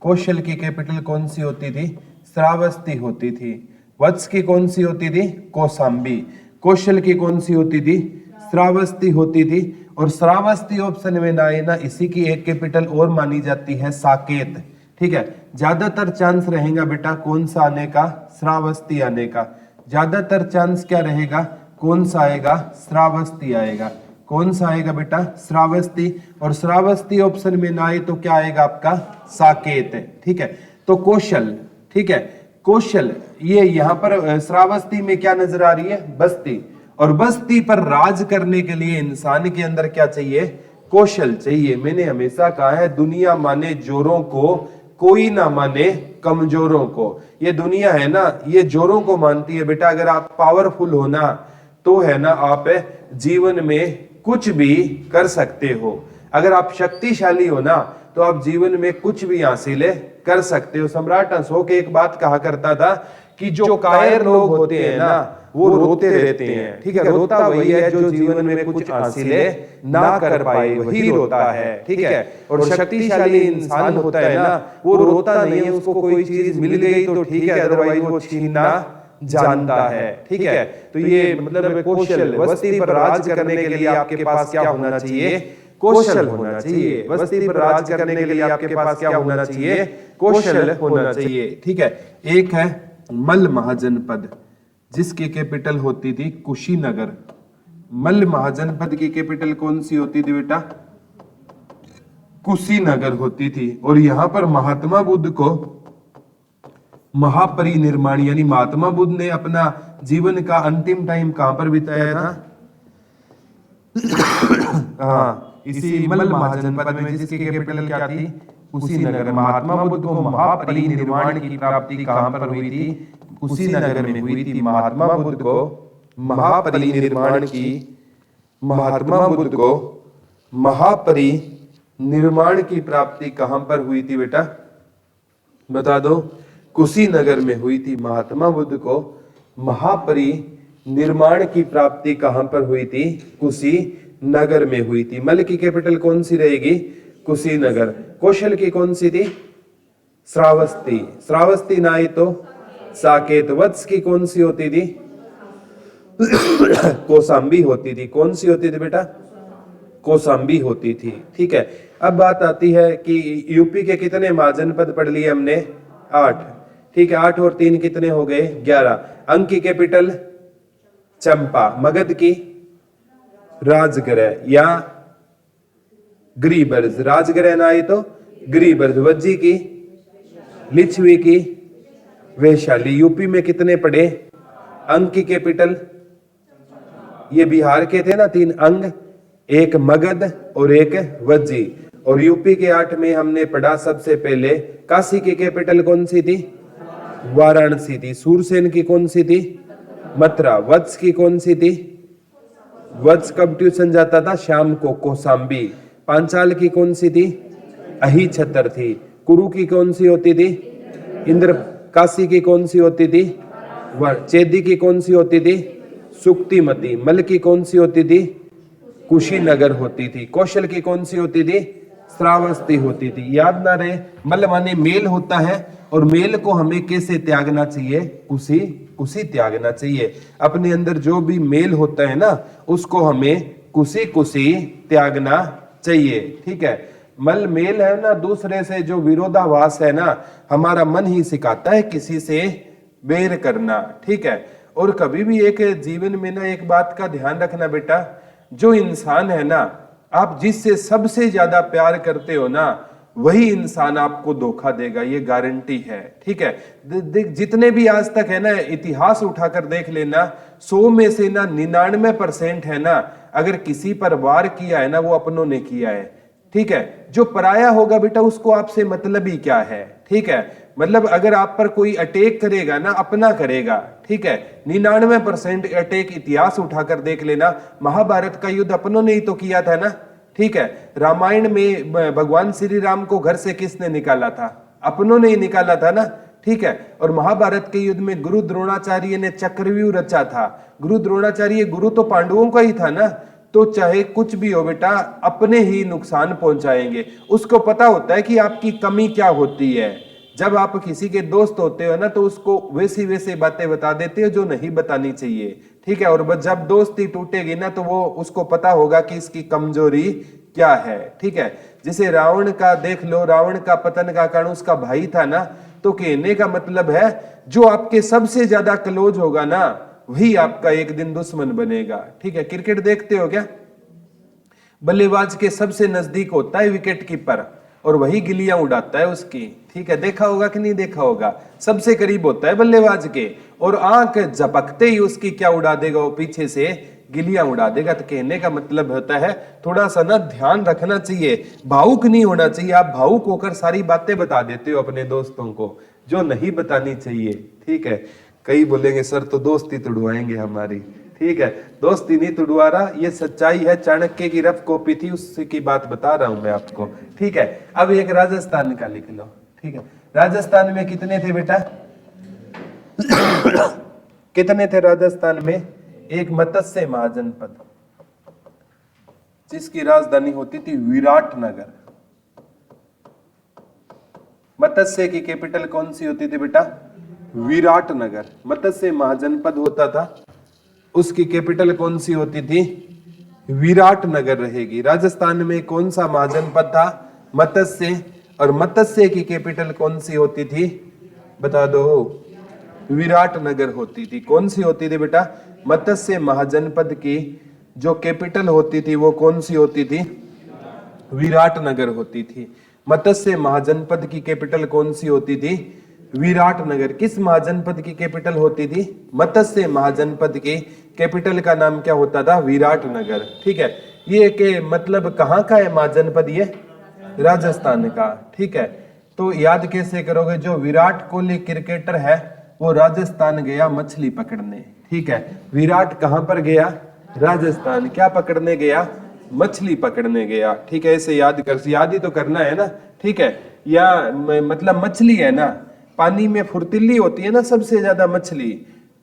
कौशल की कैपिटल कौन सी होती थी? श्रावस्ती होती थी। वत्स की कौन सी होती थी? कौशाम्बी। कौशल की कौन सी होती थी? श्रावस्ती होती थी। और श्रावस्ती ऑप्शन में ना आए ना, इसी की एक कैपिटल और मानी जाती है साकेत। ठीक है, ज्यादातर चांस रहेगा बेटा कौन सा आने का? श्रावस्ती आने का। ज्यादातर चांस क्या रहेगा? कौन सा आएगा? श्रावस्ती आएगा। कौन सा आएगा बेटा? श्रावस्ती। और श्रावस्ती ऑप्शन में ना आए तो क्या आएगा आपका? साकेत। ठीक है, तो कौशल। ठीक है, कौशल, ये यहाँ पर श्रावस्ती में क्या नजर आ रही है? बस्ती। और बस्ती पर राज करने के लिए इंसान के अंदर क्या चाहिए? कौशल चाहिए। मैंने हमेशा कहा है, दुनिया माने जोरों को, कोई ना माने कमजोरों को। ये दुनिया है ना, ये जोरों को मानती है बेटा। अगर आप पावरफुल हो ना, तो है ना आप जीवन में कुछ भी कर सकते हो। अगर आप शक्तिशाली हो ना, तो आप जीवन में कुछ भी हासिल कर सकते हो। सम्राट अशोक एक बात कहा करता था कि जो कायर लोग होते हैं ना, वो रोते रहते हैं। ठीक है, रोता वही है जो जीवन में कुछ हासिल ना कर पाए, वही रोता है। ठीक है, और शक्तिशाली इंसान होता है ना, वो रोता नहीं है। उसको कोई चीज मिल गई तो ठीक है, अदरवाइज वो छीनना जानता है। ठीक है, तो ये मतलब कौशल। बस्ती पर राज करने के लिए आपके पास क्या होना चाहिए? कौशल होना चाहिए। बस्ती पर राज करने के लिए आपके पास क्या होना चाहिए? कौशल होना चाहिए। ठीक है, एक है मल्ल महाजनपद, जिसकी कैपिटल होती थी कुशीनगर। मल्ल महाजनपद की कैपिटल कौन सी होती थी बेटा? कुशीनगर होती थी। और यहां पर महात्मा बुद्ध को महापरिनिर्वाण, यानी महात्मा बुद्ध ने अपना जीवन का अंतिम टाइम कहां पर बिताया था? हाँ, इसी मल्ल महाजनपद में, जिसकी कैपिटल क्या थी? कुशीनगर। महात्मा बुद्ध को महापरिनिर्वाण की प्राप्ति कहां पर हुई थी? कुशीनगर में हुई थी। महात्मा बुद्ध को महापरिनिर्वाण की, महात्मा बुद्ध को महापरिनिर्वाण की प्राप्ति कहां पर हुई थी बेटा? बता दो। कुशीनगर में हुई थी। महात्मा बुद्ध को महापरिनिर्वाण की प्राप्ति कहां पर हुई थी? कुशीनगर में हुई थी। मल्ल की कैपिटल कौन सी रहेगी? कुशीनगर। कौशल की कौन सी थी? श्रावस्ती। श्रावस्ती ना आई तो साकेत। वत्स की कौन सी होती थी? कौशाम्बी होती थी। कौन सी होती थी बेटा? कौशाम्बी होती थी। ठीक है, अब बात आती है कि यूपी के कितने महाजनपद पढ़ लिए हमने? 8। ठीक है, 8 और 3 कितने हो गए? 11। अंग की कैपिटल चंपा। मगध की राजगृह या गिरिब्रज। राजगृह ना आए तो गिरिब्रज। वज्जी की लिच्छवी की वैशाली। यूपी में कितने पड़े अंग की कैपिटल? ये बिहार के थे ना 3 अंग, एक मगध और एक वज्जी। और यूपी के 8 में हमने पढ़ा सबसे पहले काशी की कैपिटल कौन सी थी? वाराणसी थी। सूरसेन की कौन सी थी? मथुरा। वत्स की कौन सी थी? वत्स कब ट्यूशन जाता था? शाम को, कौशाम्बी। पांचाल की कौन सी थी? अही छतर थी। कुरु की कौन सी होती थी? इंद्र। काशी की कौन सी होती थी? चेदी की कौन सी होती थी? सुक्तिमती। मल की कौन सी होती थी? कुशीनगर होती थी। कौशल की कौन सी होती थी? श्रावस्ती होती थी। याद ना रहे? मल माने मेल होता है, और मेल को हमें कैसे त्यागना चाहिए? कुशी कुशी त्यागना चाहिए। अपने अंदर जो भी मेल होता है ना, उसको हमें कुशी कुशी त्यागना चाहिए। ठीक है। मल मेल है ना दूसरे से, जो विरोधाभास है ना, हमारा मन ही सिखाता है किसी से बैर करना। ठीक है। और कभी भी एक जीवन में ना एक बात का ध्यान रखना बेटा, जो इंसान है ना, आप जिससे सबसे ज्यादा प्यार करते हो ना, वही इंसान आपको धोखा देगा, ये गारंटी है। ठीक है। जितने भी आज तक है ना, इतिहास उठाकर देख लेना, 100 में से ना 99% है ना, अगर किसी पर वार किया है ना, वो अपनों ने किया है। ठीक है। जो पराया होगा बेटा, उसको आपसे मतलब ही क्या है? ठीक है। मतलब अगर आप पर कोई अटैक करेगा ना, अपना करेगा। ठीक है। 99% अटैक इतिहास उठाकर देख लेना, महाभारत का युद्ध अपनों ने ही तो किया था ना। ठीक है। रामायण में भगवान श्री राम को घर से किसने निकाला था? अपनों ने ही निकाला था ना। ठीक है। और महाभारत के युद्ध में गुरु द्रोणाचार्य ने चक्रव्यूह रचा था। गुरु द्रोणाचार्य गुरु तो पांडवों का ही था ना। तो चाहे कुछ भी हो बेटा, अपने ही नुकसान पहुंचाएंगे। उसको पता होता है कि आपकी कमी क्या होती है। जब आप किसी के दोस्त होते हो ना, तो उसको वैसी वैसी बातें बता देते हो जो नहीं बतानी चाहिए। ठीक है। और जब दोस्ती टूटेगी ना, तो वो उसको पता होगा कि इसकी कमजोरी क्या है। ठीक है। जैसे रावण का देख लो, रावण का पतन का कारण उसका भाई था ना। तो कहने का मतलब है, जो आपके सबसे ज्यादा क्लोज होगा ना, वही आपका एक दिन दुश्मन बनेगा। ठीक है। क्रिकेट देखते हो क्या? बल्लेबाज के सबसे नजदीक होता है विकेट कीपर, और वही गिलियां उड़ाता है उसकी। ठीक है। देखा होगा कि नहीं देखा होगा? सबसे करीब होता है बल्लेबाज के, और आंख झपकते ही उसकी क्या उड़ा देगा? वो पीछे से गिलियां उड़ा देगा। तो कहने का मतलब होता है, थोड़ा सा ना ध्यान रखना चाहिए, भावुक नहीं होना चाहिए। आप भावुक होकर सारी बातें बता देते हो अपने दोस्तों को, जो नहीं बतानी चाहिए। ठीक है। कई बोलेंगे सर तो दोस्ती तुड़वाएंगे हमारी। ठीक है। दोस्ती नहीं तुड़वा रहा, ये सच्चाई है। चाणक्य की रफ कॉपी थी, उसकी बात बता रहा हूं मैं आपको। ठीक है। अब एक राजस्थान का लिख लो। ठीक है। राजस्थान में कितने थे बेटा? कितने थे राजस्थान में? एक मत्स्य महाजनपद, जिसकी राजधानी होती थी विराटनगर। मत्स्य की कैपिटल कौन सी होती थी बेटा? विराटनगर। मत्स्य महाजनपद होता था, उसकी कैपिटल कौन सी होती थी? विराटनगर रहेगी। राजस्थान में कौन सा महाजनपद था? मत्स्य। और मत्स्य की कैपिटल कौन सी होती थी? बता दो। विराटनगर होती थी। कौन सी होती थी बेटा? मत्स्य महाजनपद की जो कैपिटल होती थी, वो कौन सी होती थी? विराटनगर होती थी। मत्स्य महाजनपद की कैपिटल कौन सी होती थी? विराटनगर। किस महाजनपद की कैपिटल होती थी? मत्स्य महाजनपद की कैपिटल का नाम क्या होता था? विराटनगर। ठीक है। ये के मतलब कहाँ का है महाजनपद? ये राजस्थान का। ठीक है। तो याद कैसे करोगे? जो विराट कोहली क्रिकेटर है, वो राजस्थान गया मछली पकड़ने। ठीक है। विराट कहां पर गया? राजस्थान। क्या पकड़ने गया? मछली पकड़ने गया। ठीक है। ऐसे याद कर, याद ही तो करना है ना। ठीक है। या मतलब मछली है ना, पानी में फुर्तीली होती है ना सबसे ज्यादा मछली,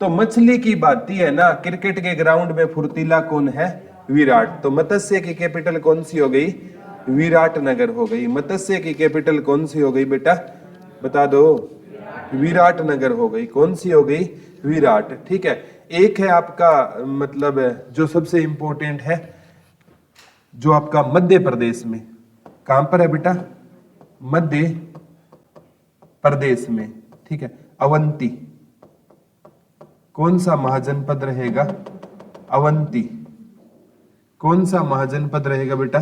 तो मछली की बात ही है ना। क्रिकेट के ग्राउंड में फुर्तीला कौन है? विराट। तो मत्स्य की कैपिटल कौन सी हो गई? विराटनगर हो गई। मत्स्य की कैपिटल कौन सी हो गई बेटा? बता दो। विराटनगर हो गई। कौन सी हो गई? विराट। ठीक है। एक है आपका मतलब जो सबसे इंपॉर्टेंट है, जो आपका मध्य प्रदेश में, कहां पर है बेटा? मध्य प्रदेश में। ठीक है। अवंती। कौन सा महाजनपद रहेगा? अवंती। कौन सा महाजनपद रहेगा बेटा?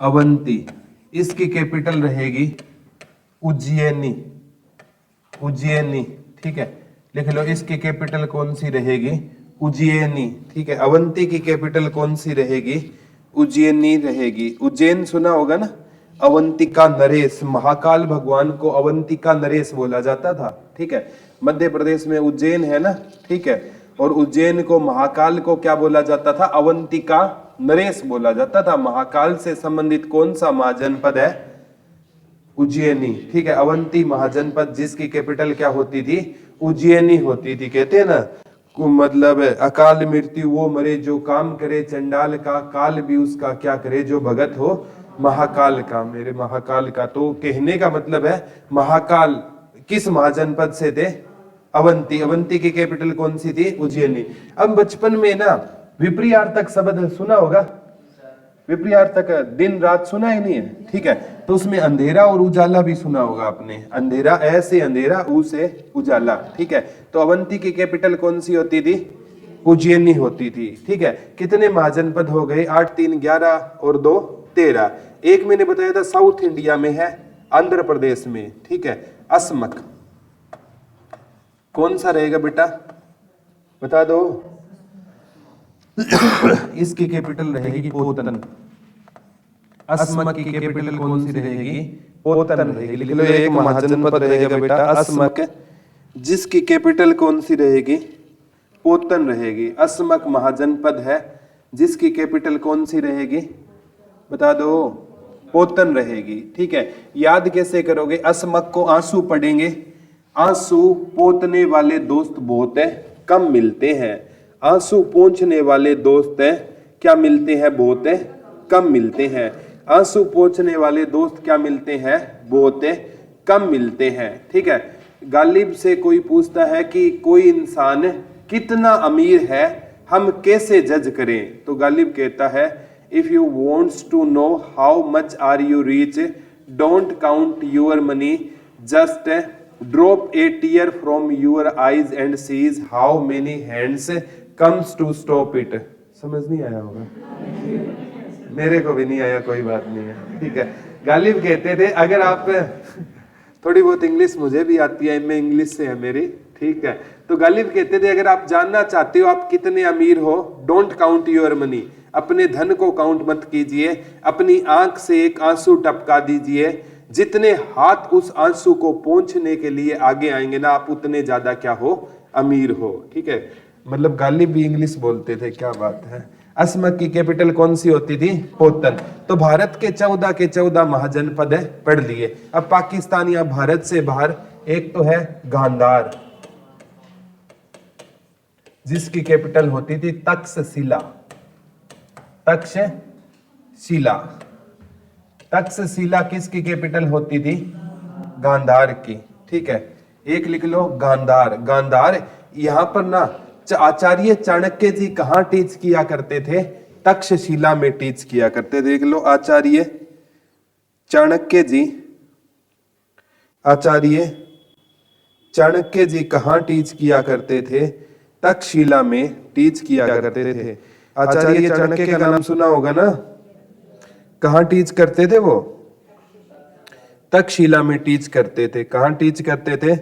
अवंती। इसकी कैपिटल रहेगी उज्जैनी, उज्जैनी, ठीक है, लिख लो। इसकी कैपिटल कौन सी रहेगी? उज्जैनी, ठीक है। अवंती की कैपिटल कौन सी रहेगी? उज्जैनी रहेगी। उज्जैन सुना होगा ना। अवंतिका नरेश, महाकाल भगवान को अवंतिका नरेश बोला जाता था, ठीक है। मध्य प्रदेश में उज्जैन है ना, ठीक है। और उज्जैन को, महाकाल को क्या बोला जाता था? अवंतिका नरेश बोला जाता था। महाकाल से संबंधित कौन सा महाजनपद है? उज्जैनी, ठीक है। अवंती महाजनपद जिसकी कैपिटल क्या होती थी? उज्जैनी होती थी। कहते हैं ना मतलब अकाल मृत्यु वो मरे जो काम करे, चंडाल का काल भी उसका क्या करे, जो भगत हो महाकाल का, मेरे महाकाल का। तो कहने का मतलब है महाकाल किस महाजनपद से थे? अवंती। अवंती की कैपिटल कौन सी थी? उज्जैनी। अब बचपन में ना विपर्यार्थक शब्द सुना होगा। विपर्यार्थक दिन रात सुना ही नहीं है, ठीक है। तो उसमें अंधेरा और उजाला भी सुना होगा आपने। अंधेरा, ऐसे अंधेरा, ऊ से उजाला, ठीक है। तो अवंती की कैपिटल कौन सी होती थी? उज्जैनी होती थी, ठीक है। कितने महाजनपद हो गए? 8 3 11 और 2 13। एक मैंने बताया था साउथ इंडिया में है, आंध्र प्रदेश में, ठीक है। असमक कौन सा रहेगा बेटा? बता दो। इसकी कैपिटल रहेगी पोतन। असमक की कैपिटल कौन सी रहेगी? पोतन रहेगी। लिख लो, एक महाजनपद रहेगा बेटा असमक, जिसकी कैपिटल कौन सी रहेगी? पोतन रहेगी। असमक महाजनपद है जिसकी कैपिटल कौन सी रहेगी? बता दो। पोतन रहेगी, ठीक है। याद कैसे करोगे? असमक को आंसू पढ़ेंगे। आंसू पोतने वाले दोस्त बहुत है कम मिलते हैं। आंसू पोंछने वाले दोस्त है क्या मिलते हैं? बहुत है कम मिलते हैं। आंसू पोंछने वाले दोस्त क्या मिलते हैं? बहुत है कम मिलते हैं, ठीक है। गालिब से कोई पूछता है कि कोई इंसान कितना अमीर है, हम कैसे जज करें? तो गालिब कहता है, if you wants to know how much are you rich, don't count your money, just drop a tear from your eyes and sees how many hands comes to stop it. समझ नहीं आया होगा, मेरे को भी नहीं आया, कोई बात नहीं है, ठीक है। गालिब कहते थे, अगर आप थोड़ी बहुत इंग्लिश मुझे भी आती है, मैं इंग्लिश से है मेरी, ठीक है। तो गालिब कहते थे, अगर आप जानना चाहते हो आप कितने अमीर हो, डोंट काउंट योर मनी, अपने धन को काउंट मत कीजिए, अपनी आंख से एक आंसू टपका दीजिए, जितने हाथ उस आंसू को पोंछने के लिए आगे आएंगे ना, आप उतने ज्यादा क्या हो? अमीर हो, ठीक है। मतलब गालिब भी इंग्लिश बोलते थे, क्या बात है। असमक की कैपिटल कौन सी होती थी? पोतन। तो भारत के 14 के 14 महाजनपद है, पढ़ लिए। अब पाकिस्तान या भारत से बाहर एक तो है गांधार, जिसकी कैपिटल होती थी तक्षशिला। तक्षशिला, तक्षशिला किसकी कैपिटल होती थी? गांधार की, ठीक है। एक लिख लो गांधार। गांधार यहां पर ना आचार्य चाणक्य जी कहां टीच किया करते थे? तक्षशिला में टीच किया करते थे। देख लो, आचार्य चाणक्य जी, आचार्य चाणक्य जी कहां टीच किया करते थे? तक्षशिला में टीच किया करते थे। आचार्य चाणक्य का नाम सुना होगा ना। कहां टीच करते थे वो? तक्षशिला में टीच करते थे। कहां टीच करते थे?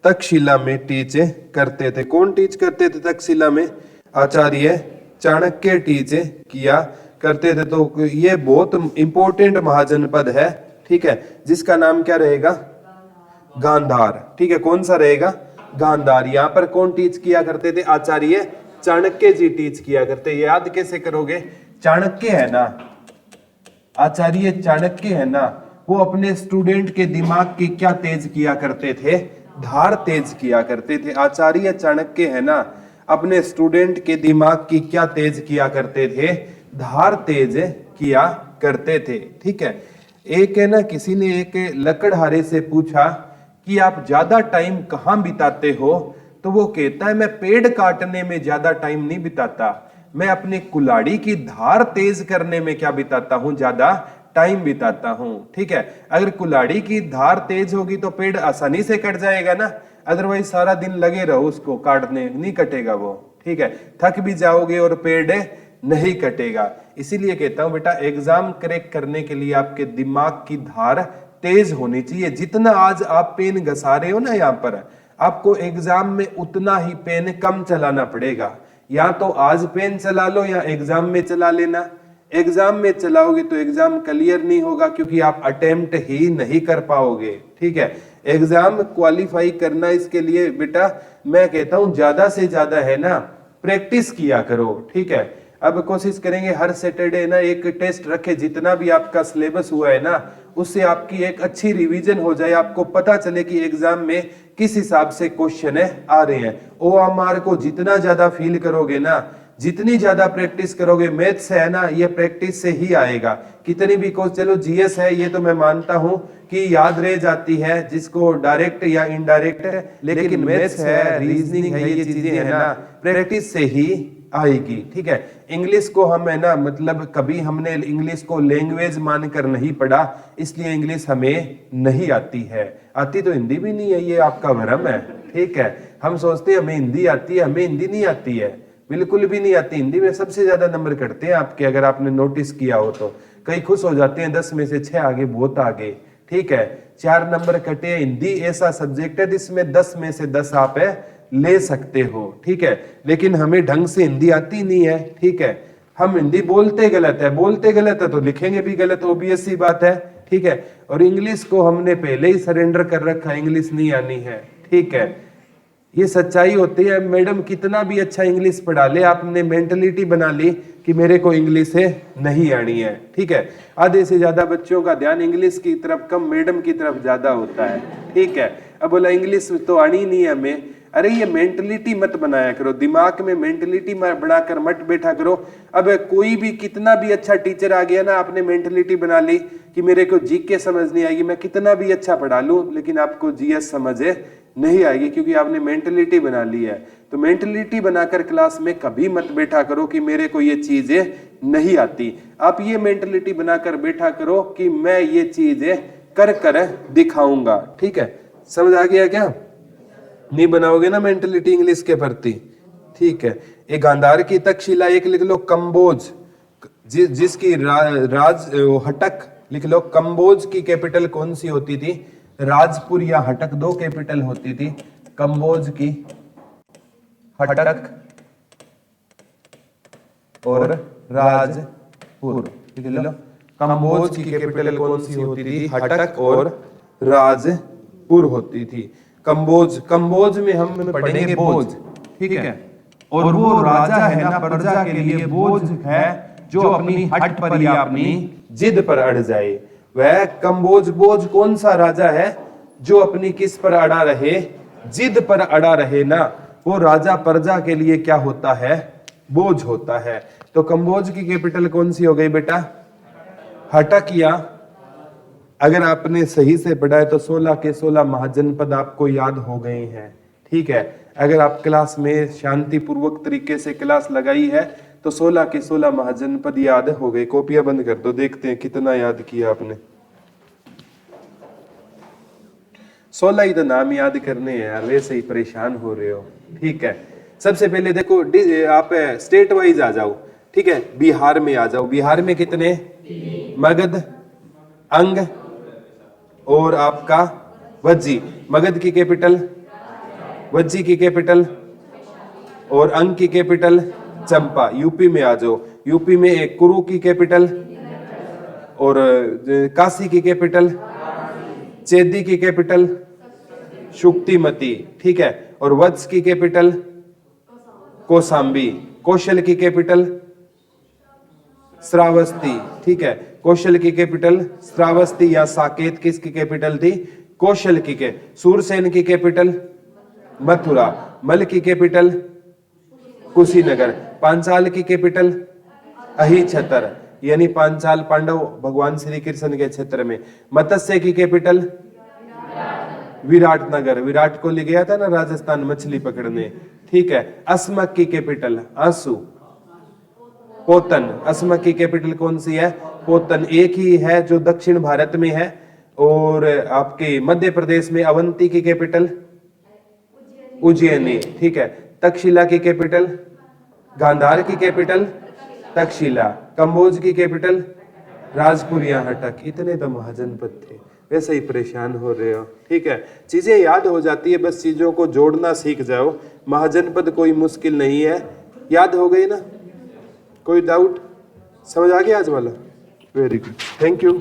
तक्षशिला में टीच करते थे। कौन टीच करते थे तक्षशिला में? आचार्य चाणक्य टीच किया करते थे। तो ये बहुत इंपॉर्टेंट महाजनपद है, ठीक है, जिसका नाम क्या रहेगा? गांधार, ठीक है। कौन सा रहेगा? गांधार। यहाँ पर कौन टीच किया करते थे? आचार्य चाणक्य जी टीच किया करते। याद कैसे करोगे? चाणक्य है ना, आचार्य चाणक्य है ना, वो अपने स्टूडेंट के दिमाग की क्या तेज किया करते थे? धार तेज किया करते थे। आचार्य चाणक्य है ना, अपने स्टूडेंट के दिमाग की क्या तेज किया करते थे? धार तेज किया करते थे, ठीक है। एक है ना, किसी ने एक लकड़हारे से पूछा कि आप ज्यादा टाइम कहाँ बिताते हो? तो वो कहता है, मैं पेड़ काटने में ज्यादा टाइम नहीं बिताता, मैं अपने कुल्हाड़ी की धार तेज करने में क्या बिताता हूं? ज्यादा टाइम बिताता हूं, ठीक है। अगर कुल्हाड़ी की धार तेज होगी तो पेड़ आसानी से कट जाएगा ना, अदरवाइज सारा दिन लगे रहो उसको काटने, नहीं कटेगा वो, ठीक है। थक भी जाओगे और पेड़ नहीं कटेगा। इसीलिए कहता हूं बेटा, एग्जाम क्रैक करने के लिए आपके दिमाग की धार तेज होनी चाहिए। जितना आज आप पेन घसा रहे हो ना यहाँ पर, आपको एग्जाम में उतना ही पेन कम चलाना पड़ेगा। या तो आज पेन चला लो या एग्जाम में चला लेना। एग्जाम में चलाओगे तो एग्जाम क्लियर नहीं होगा, क्योंकि आप अटेम्प्ट ही नहीं कर पाओगे। ठीक है, एग्जाम क्वालिफाई करना, इसके लिए बेटा मैं कहता हूं ज्यादा से ज्यादा है ना प्रैक्टिस किया करो। ठीक है, अब कोशिश करेंगे हर सैटरडे ना एक टेस्ट रखे, जितना भी आपका सिलेबस हुआ है ना उससे आपकी एक अच्छी रिवीजन हो जाए, आपको पता चले कि एग्जाम में किस हिसाब से क्वेश्चन आ रहे हैं। OMR को जितना ज्यादा फील करोगे ना, जितनी ज्यादा प्रैक्टिस करोगे, मैथ्स है ना ये प्रैक्टिस से ही आएगा। कितनी भी चलो GS है ये तो मैं मानता हूं कि याद रह जाती है जिसको डायरेक्ट या इनडायरेक्ट है, लेकिन मैथ्स है, रीजनिंग है, ये चीजें है ना प्रैक्टिस से ही आएगी। ठीक है, इंग्लिश को हम है ना मतलब कभी हमने इंग्लिश को लैंग्वेज मानकर नहीं पढ़ा, इसलिए इंग्लिश हमें नहीं आती है। आती तो हिंदी भी नहीं है, ये आपका भ्रम है। ठीक है, हम सोचते हैं हमें हिंदी आती है, हमें हिंदी नहीं आती है, बिल्कुल भी नहीं आती। हिंदी में सबसे ज्यादा नंबर कटते हैं आपके, अगर आपने नोटिस किया हो तो। कई खुश हो जाते हैं 10 में से 6 आगे, बहुत आगे। ठीक है, 4 नंबर कटे। हिंदी ऐसा सब्जेक्ट है जिसमें 10 में से 10 आप ले सकते हो। ठीक है, लेकिन हमें ढंग से हिंदी आती नहीं है। ठीक है, हम हिंदी बोलते गलत है, बोलते गलत है तो लिखेंगे भी गलत, ऑब्वियस सी बात है। ठीक है, और इंग्लिश को हमने पहले ही सरेंडर कर रखा है, इंग्लिश नहीं आनी है। ठीक है, ये सच्चाई होती है। मैडम कितना भी अच्छा इंग्लिश पढ़ा ले, आपने मेंटलिटी बना ली कि मेरे को इंग्लिश नहीं आनी है। ठीक है, आधे से ज्यादा बच्चों का ध्यान इंग्लिश की तरफ कम, मैडम की तरफ ज्यादा होता है। ठीक है, अब बोला इंग्लिश तो आनी नहीं है हमें। अरे ये मेंटलिटी मत बनाया करो, दिमाग में मेंटलिटी बनाकर मत बैठा करो। अब कोई भी कितना भी अच्छा टीचर आ गया ना, आपने मेंटलिटी बना ली कि मेरे को जीके समझ नहीं आएगी, मैं कितना भी अच्छा पढ़ा लूं लेकिन आपको जीएस समझ नहीं आएगी, क्योंकि आपने मेंटलिटी बना ली है। तो मेंटलिटी बनाकर क्लास में कभी मत बैठा करो कि मेरे को ये चीजें नहीं आती। आप ये मेंटलिटी बनाकर बैठा करो कि मैं ये चीजें कर कर दिखाऊंगा। ठीक है, समझ आ गया क्या? नहीं बनाओगे ना मेंटलिटी इंग्लिश के प्रति। ठीक है, एक गांधार की तक्षशिला एक लिख लो, कंबोज जिसकी राज हटक लिख लो। कंबोज की कैपिटल कौन सी होती थी? राजपुर या हटक, 2 कैपिटल होती थी। कंबोज की हटक और राजपुर लिख लो। कंबोज की कैपिटल कौन सी होती थी? हटक और राजपुर होती थी। कंबोज में हम पढ़ेंगे बोझ। ठीक है, और वो राजा है ना प्रजा के लिए बोझ है, जो अपनी हट पर या अपनी जिद पर अड़ जाए। वह कंबोज बोझ कौन सा राजा है जो अपनी किस पर अड़ा रहे? जिद पर अड़ा रहे ना, वो राजा प्रजा के लिए क्या होता है? बोझ होता है। तो कंबोज की कैपिटल कौन सी हो गई बेटा? हटक। या अगर आपने सही से पढ़ा है तो 16 के 16 महाजनपद आपको याद हो गए हैं। ठीक है, अगर आप क्लास में शांतिपूर्वक तरीके से क्लास लगाई है तो 16 के 16 महाजनपद याद हो गए। कॉपियां बंद कर दो, देखते हैं कितना याद किया आपने। 16 ही तो नाम याद करने हैं यार, वैसे ही परेशान हो रहे हो। ठीक है, सबसे पहले देखो आप स्टेट वाइज आ जाओ। ठीक है, बिहार में आ जाओ। बिहार में कितने? मगध, अंग और आपका वज्जी। मगध की कैपिटल, वज्जी की कैपिटल और अंग की कैपिटल चंपा। यूपी में आ जाओ। यूपी में एक कुरु की कैपिटल और काशी की कैपिटल, चेदी की कैपिटल शुक्तिमती। ठीक है, और वत्स की कैपिटल कौशाम्बी। कौशल की कैपिटल श्रावस्ती। ठीक है, कौशल की कैपिटल श्रावस्ती या साकेत किसकी कैपिटल थी? कौशल की के। सूरसेन की कैपिटल मथुरा। मल की कैपिटल कुशीनगर। पांचाल की कैपिटल अहिछतर, यानी पांचाल पांडव भगवान श्री कृष्ण के क्षेत्र में। मत्स्य की कैपिटल विराटनगर, विराट को ले गया था ना राजस्थान मछली पकड़ने। ठीक है, अस्मक की कैपिटल आंसू। पोतन, असमक की कैपिटल कौन सी है? पोतन। एक ही है जो दक्षिण भारत में है। और आपके मध्य प्रदेश में अवंती की कैपिटल उज्जैनी। ठीक है, तक्षशिला की कैपिटल, गांधार की कैपिटल तक्षशिला, कंबोज की कैपिटल राजपुर या हटक, इतने तो महाजनपद थे। वैसे ही परेशान हो रहे हो, ठीक है। चीजें याद हो जाती है, बस चीजों को जोड़ना सीख जाओ। महाजनपद कोई मुश्किल नहीं है, याद हो गई ना? कोई डाउट? समझ आ गया आज वाला? Very good, thank you.